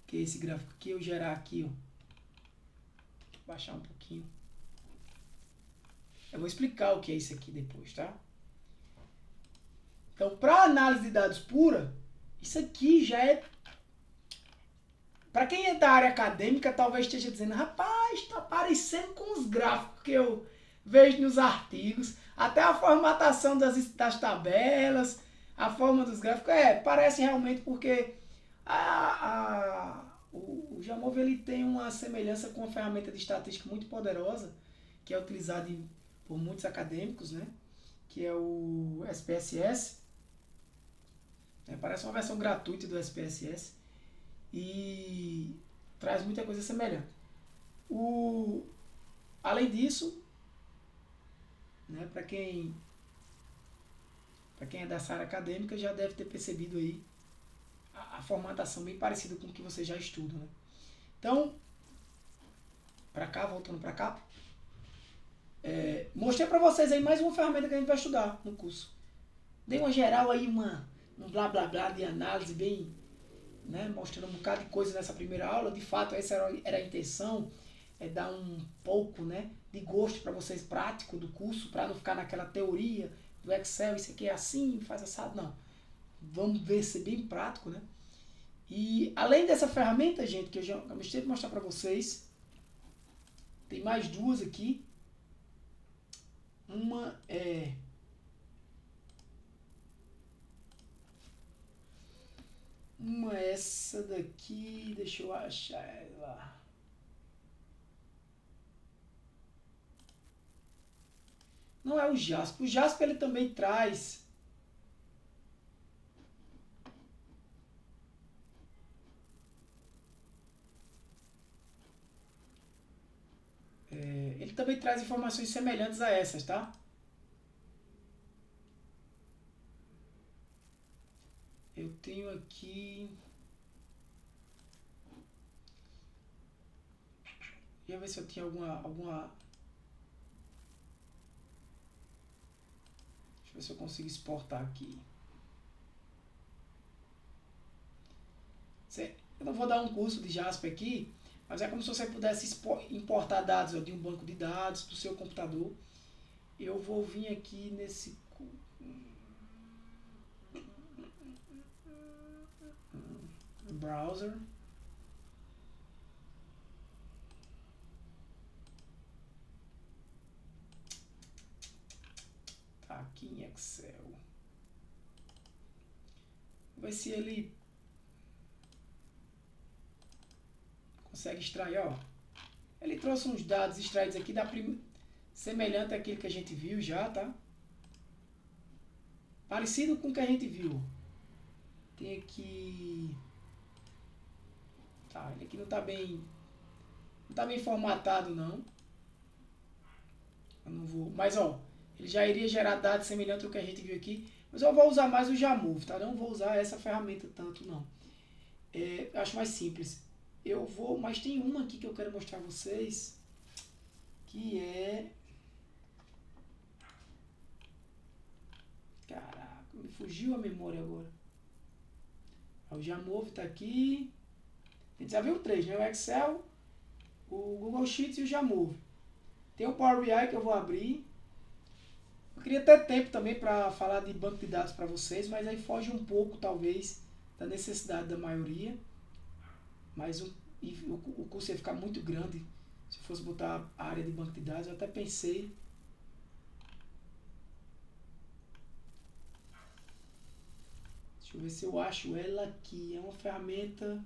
que é esse gráfico aqui, eu gerar aqui, ó. Vou baixar um pouquinho. Eu vou explicar o que é isso aqui depois, tá? Então, para análise de dados pura, isso aqui já é... Para quem é da área acadêmica, talvez esteja dizendo, rapaz, está parecendo com os gráficos que eu vejo nos artigos, até a formatação das tabelas, a forma dos gráficos, parece realmente porque o Jamove ele tem uma semelhança com uma ferramenta de estatística muito poderosa, que é utilizada por muitos acadêmicos, né? Que é o SPSS. Parece uma versão gratuita do SPSS e traz muita coisa semelhante. Além disso, né, para quem é dessa área acadêmica já deve ter percebido aí a formatação bem parecida com o que você já estuda, né? Então, para cá, voltando para cá, mostrei para vocês aí mais uma ferramenta que a gente vai estudar no curso. Dei uma geral aí, um blá blá blá de análise bem, né, mostrando um bocado de coisa nessa primeira aula. De fato, essa era a intenção, dar um pouco, né, de gosto para vocês prático do curso, para não ficar naquela teoria do Excel, isso aqui é assim, faz assado, não. Vamos ver ser bem prático, né? E além dessa ferramenta, gente, que eu já gostei de mostrar para vocês, tem mais duas aqui. Uma é essa daqui, deixa eu achar ela. Não é o Jasper. O Jasper ele também traz ele também traz informações semelhantes a essas, tá? Eu tenho aqui... Deixa eu ver se eu tinha alguma... Deixa eu ver se eu consigo exportar aqui. Eu não vou dar um curso de Jasper aqui, mas é como se você pudesse importar dados de um banco de dados para o seu computador. Eu vou vir aqui nesse... browser. Tá aqui em Excel. Vou ver se ele consegue extrair, ó. Ele trouxe uns dados extraídos aqui semelhante àquilo que a gente viu já, tá? Parecido com o que a gente viu. Tem aqui... Tá, ele aqui não tá bem formatado, não. Eu não vou... Mas, ó, ele já iria gerar dados semelhantes ao que a gente viu aqui. Mas eu vou usar mais o Jamove, tá? Não vou usar essa ferramenta tanto, não. Acho mais simples. Mas tem uma aqui que eu quero mostrar a vocês, que é... Caraca, me fugiu a memória agora. O Jamove tá aqui. A gente já viu três, né? O Excel, o Google Sheets e o Jamove. Tem o Power BI que eu vou abrir. Eu queria ter tempo também para falar de banco de dados para vocês, mas aí foge um pouco, talvez, da necessidade da maioria. Mas o curso ia ficar muito grande se fosse botar a área de banco de dados. Eu até pensei... Deixa eu ver se eu acho ela aqui. É uma ferramenta...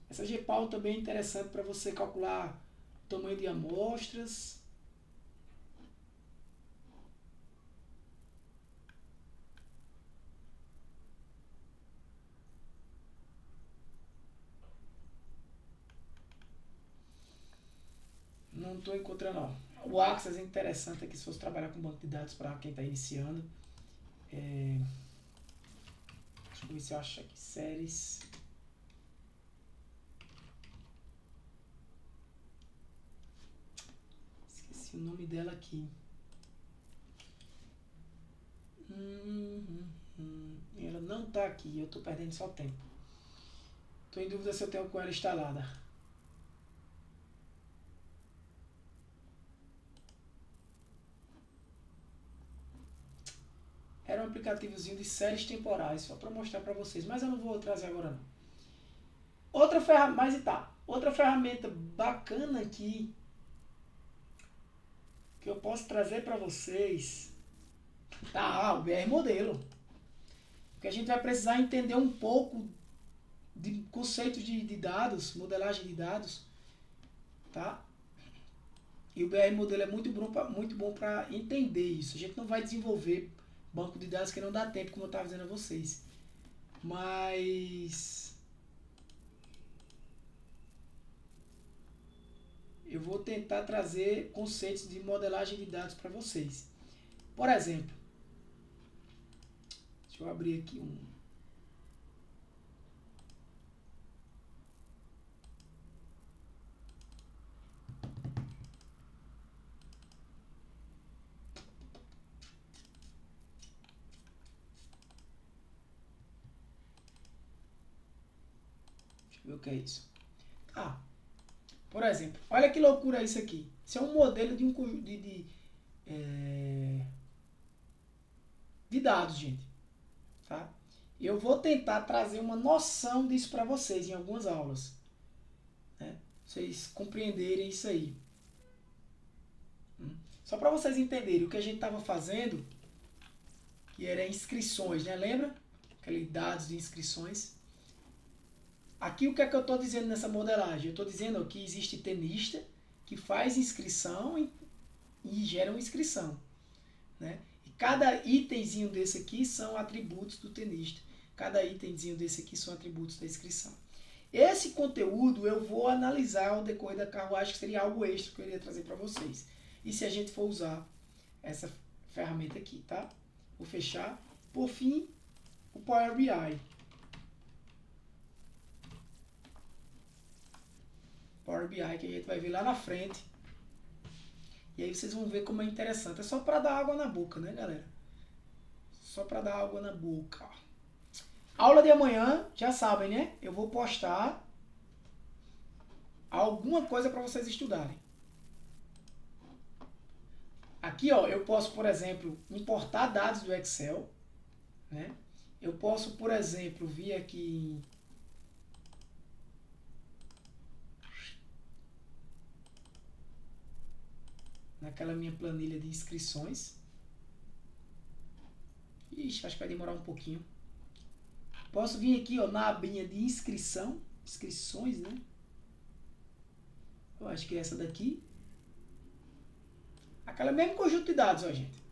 Essa GPAL também é interessante para você calcular o tamanho de amostras. Não estou encontrando, não. O Access é interessante aqui se você trabalhar com banco de dados para quem está iniciando. Deixa eu ver se eu acho aqui séries. Esqueci o nome dela aqui. Ela não está aqui, eu estou perdendo só tempo. Estou em dúvida se eu tenho com ela instalada. Era um aplicativozinho de séries temporais, só para mostrar para vocês, mas eu não vou trazer agora não. Outra ferramenta bacana aqui que eu posso trazer para vocês, o BR Modelo. Porque a gente vai precisar entender um pouco de conceitos de dados, modelagem de dados, tá? E o BR Modelo é muito bom para entender isso. A gente não vai desenvolver banco de dados que não dá tempo, como eu estava dizendo a vocês. Mas eu vou tentar trazer conceitos de modelagem de dados para vocês. Por exemplo, deixa eu abrir aqui um. Deixa eu ver o que é isso. Por exemplo, olha que loucura isso aqui. Isso é um modelo de dados, gente. Tá? Eu vou tentar trazer uma noção disso para vocês em algumas aulas. Né? Vocês compreenderem isso aí. Só para vocês entenderem o que a gente estava fazendo, que era inscrições, né? Lembra? Aqueles dados de inscrições. Aqui o que é que eu estou dizendo nessa modelagem? Eu estou dizendo que existe tenista que faz inscrição e gera uma inscrição. Né? E cada itemzinho desse aqui são atributos do tenista. Cada itemzinho desse aqui são atributos da inscrição. Esse conteúdo eu vou analisar ao decorrer da carruagem, que seria algo extra que eu iria trazer para vocês. E se a gente for usar essa ferramenta aqui, tá? Vou fechar. Por fim, o Power BI. Power BI que a gente vai ver lá na frente. E aí vocês vão ver como é interessante. É só para dar água na boca, né, galera? Só para dar água na boca. Aula de amanhã, já sabem, né? Eu vou postar alguma coisa para vocês estudarem. Aqui, ó, eu posso, por exemplo, importar dados do Excel, né? Eu posso, por exemplo, vir aqui naquela minha planilha de inscrições. Ixi, acho que vai demorar um pouquinho. Posso vir aqui, ó, na abinha de inscrições, né? Eu acho que é essa daqui. Aquela mesmo conjunto de dados, ó, gente.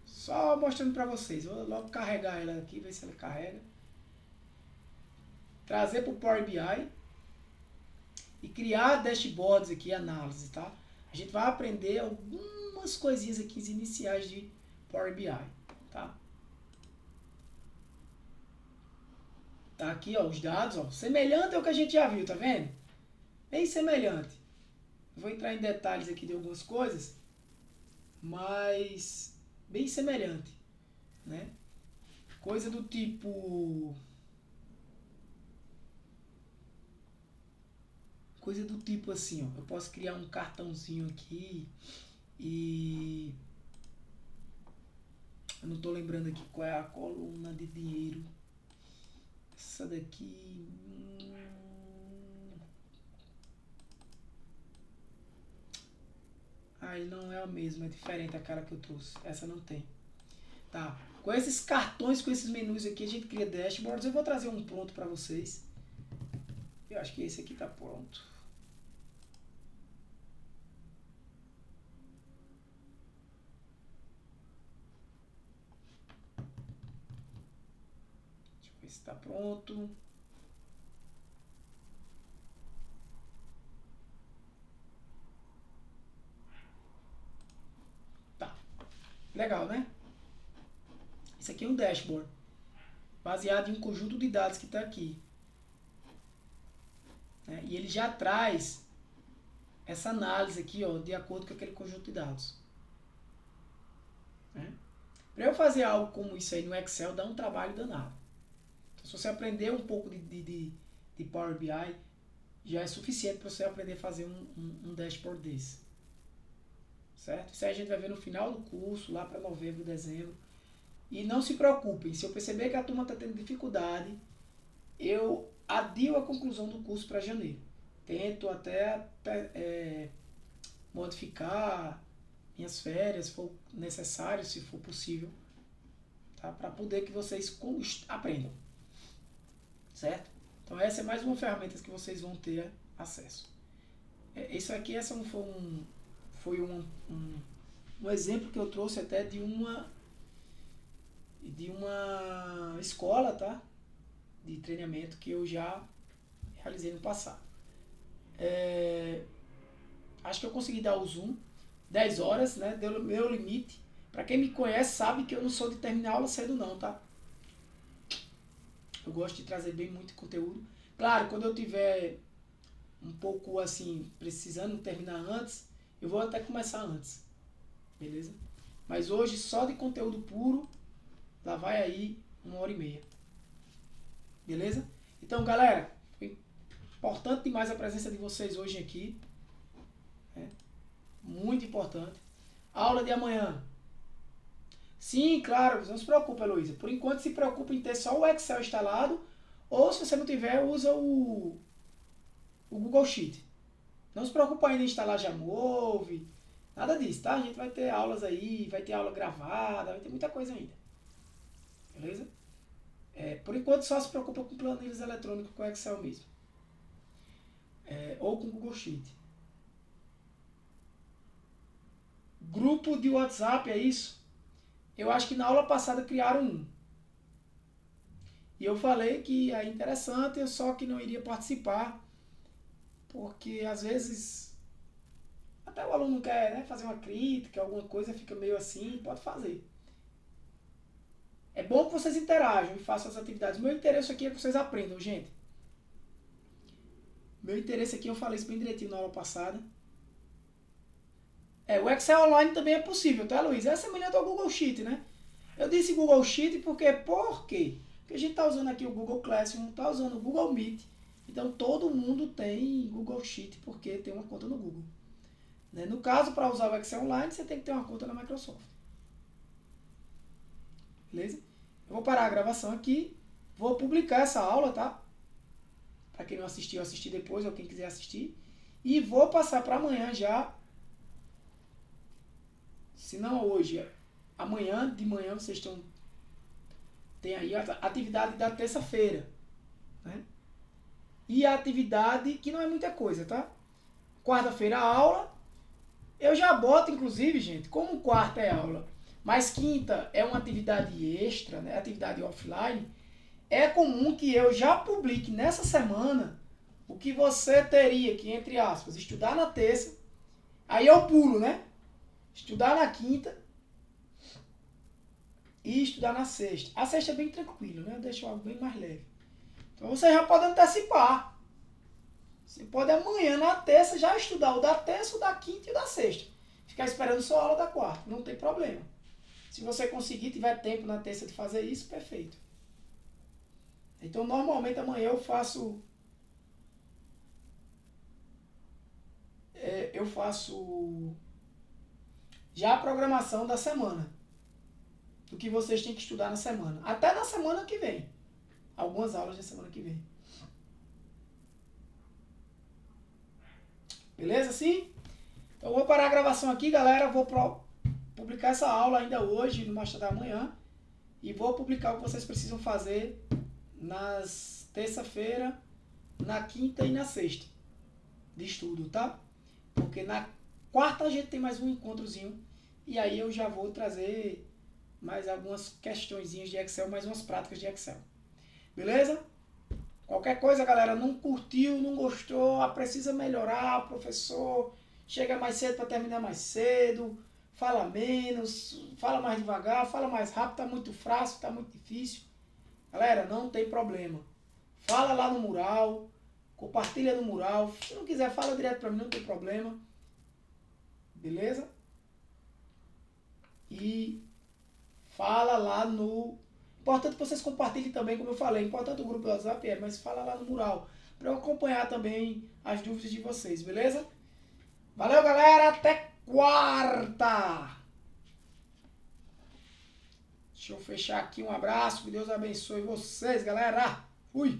Só mostrando para vocês. Vou logo carregar ela aqui, ver se ela carrega. Trazer para o Power BI. E criar dashboards aqui, análise, tá? A gente vai aprender algumas coisinhas aqui iniciais de Power BI, tá? Tá aqui, ó, os dados, ó. Semelhante ao que a gente já viu, tá vendo? Bem semelhante. Vou entrar em detalhes aqui de algumas coisas, mas bem semelhante, né? Coisa do tipo assim, ó. Eu posso criar um cartãozinho aqui e eu não tô lembrando aqui qual é a coluna de dinheiro. Essa daqui ele não é a mesma, é diferente a cara que eu trouxe. Essa não tem. Tá? Com esses cartões, com esses menus aqui, a gente cria dashboards. Eu vou trazer um pronto para vocês. Eu acho que esse aqui tá pronto. Deixa eu ver se tá pronto. Tá. Legal, né? Isso aqui é um dashboard. Baseado em um conjunto de dados que está aqui. Né? E ele já traz essa análise aqui, ó, de acordo com aquele conjunto de dados. Né? Para eu fazer algo como isso aí no Excel, dá um trabalho danado. Então, se você aprender um pouco de Power BI, já é suficiente para você aprender a fazer um dashboard desse. Certo? Isso aí a gente vai ver no final do curso, lá para novembro, dezembro. E não se preocupem, se eu perceber que a turma está tendo dificuldade, eu adio a conclusão do curso para janeiro. Tento até modificar minhas férias, se for necessário, se for possível, tá? Para poder que vocês aprendam. Certo? Então essa é mais uma ferramenta que vocês vão ter acesso. Isso aqui foi um exemplo que eu trouxe até de uma escola, tá? De treinamento que eu já realizei no passado. Acho que eu consegui dar o zoom. 10 horas, né? Deu o meu limite. Para quem me conhece sabe que eu não sou de terminar a aula cedo não, tá? Eu gosto de trazer bem muito conteúdo. Claro, quando eu tiver um pouco assim, precisando terminar antes, eu vou até começar antes. Beleza? Mas hoje só de conteúdo puro, lá vai aí 1h30. Beleza? Então, galera, foi importante demais a presença de vocês hoje aqui. Muito importante. Aula de amanhã. Sim, claro, não se preocupe, Heloísa. Por enquanto, se preocupe em ter só o Excel instalado. Ou, se você não tiver, usa o Google Sheet. Não se preocupe ainda em instalar Jamove. Nada disso, tá? A gente vai ter aulas aí, vai ter aula gravada, vai ter muita coisa ainda. Beleza? Por enquanto, só se preocupa com planilhas eletrônicas com o Excel mesmo. Ou com o Google Sheet. Grupo de WhatsApp, é isso? Eu acho que na aula passada criaram um. E eu falei que é interessante, eu só que não iria participar, porque às vezes até o aluno quer, né, fazer uma crítica, alguma coisa, fica meio assim, pode fazer. É bom que vocês interajam e façam as atividades. Meu interesse aqui é que vocês aprendam, gente. Meu interesse aqui, eu falei isso bem direitinho na aula passada. O Excel Online também é possível, tá, Luiz? É semelhante ao Google Sheet, né? Eu disse Google Sheet por quê? Porque a gente está usando aqui o Google Classroom, está usando o Google Meet. Então, todo mundo tem Google Sheet porque tem uma conta no Google. Né? No caso, para usar o Excel Online, você tem que ter uma conta na Microsoft. Beleza? Eu vou parar a gravação aqui. Vou publicar essa aula, tá? Para quem não assistiu, assistir depois, ou quem quiser assistir. E vou passar para amanhã já. Se não hoje, amanhã de manhã vocês tem aí a atividade da terça-feira. Né? E a atividade, que não é muita coisa, tá? Quarta-feira a aula. Eu já boto, inclusive, gente, como quarta é aula, mas quinta é uma atividade extra, né? Atividade offline. É comum que eu já publique nessa semana o que você teria que, entre aspas, estudar na terça. Aí eu pulo, né? Estudar na quinta e estudar na sexta. A sexta é bem tranquilo, né? Eu deixo algo bem mais leve. Então você já pode antecipar. Você pode amanhã, na terça, já estudar o da terça, o da quinta e o da sexta. Ficar esperando só a aula da quarta. Não tem problema. Se você conseguir, tiver tempo na terça de fazer isso, perfeito. Então, normalmente, amanhã eu faço já a programação da semana. Do que vocês têm que estudar na semana. Até na semana que vem. Algumas aulas da semana que vem. Beleza? Sim? Então, eu vou parar a gravação aqui, galera. Vou publicar essa aula ainda hoje, no mais tarde da manhã. E vou publicar o que vocês precisam fazer nas terça-feira, na quinta e na sexta de estudo, tá? Porque na quarta a gente tem mais um encontrozinho e aí eu já vou trazer mais algumas questõezinhas de Excel, mais umas práticas de Excel. Beleza? Qualquer coisa, galera, não curtiu, não gostou, precisa melhorar, professor, chega mais cedo para terminar mais cedo, fala menos, fala mais devagar, fala mais rápido, tá muito fácil, tá muito difícil. Galera, não tem problema. Fala lá no mural, compartilha no mural. Se não quiser, fala direto para mim, não tem problema. Beleza? E fala lá no... Importante que vocês compartilhem também, como eu falei. Importante o grupo do WhatsApp, mas fala lá no mural. Para eu acompanhar também as dúvidas de vocês, beleza? Valeu, galera. Até quarta. Deixa eu fechar aqui. Um abraço. Que Deus abençoe vocês, galera. Fui.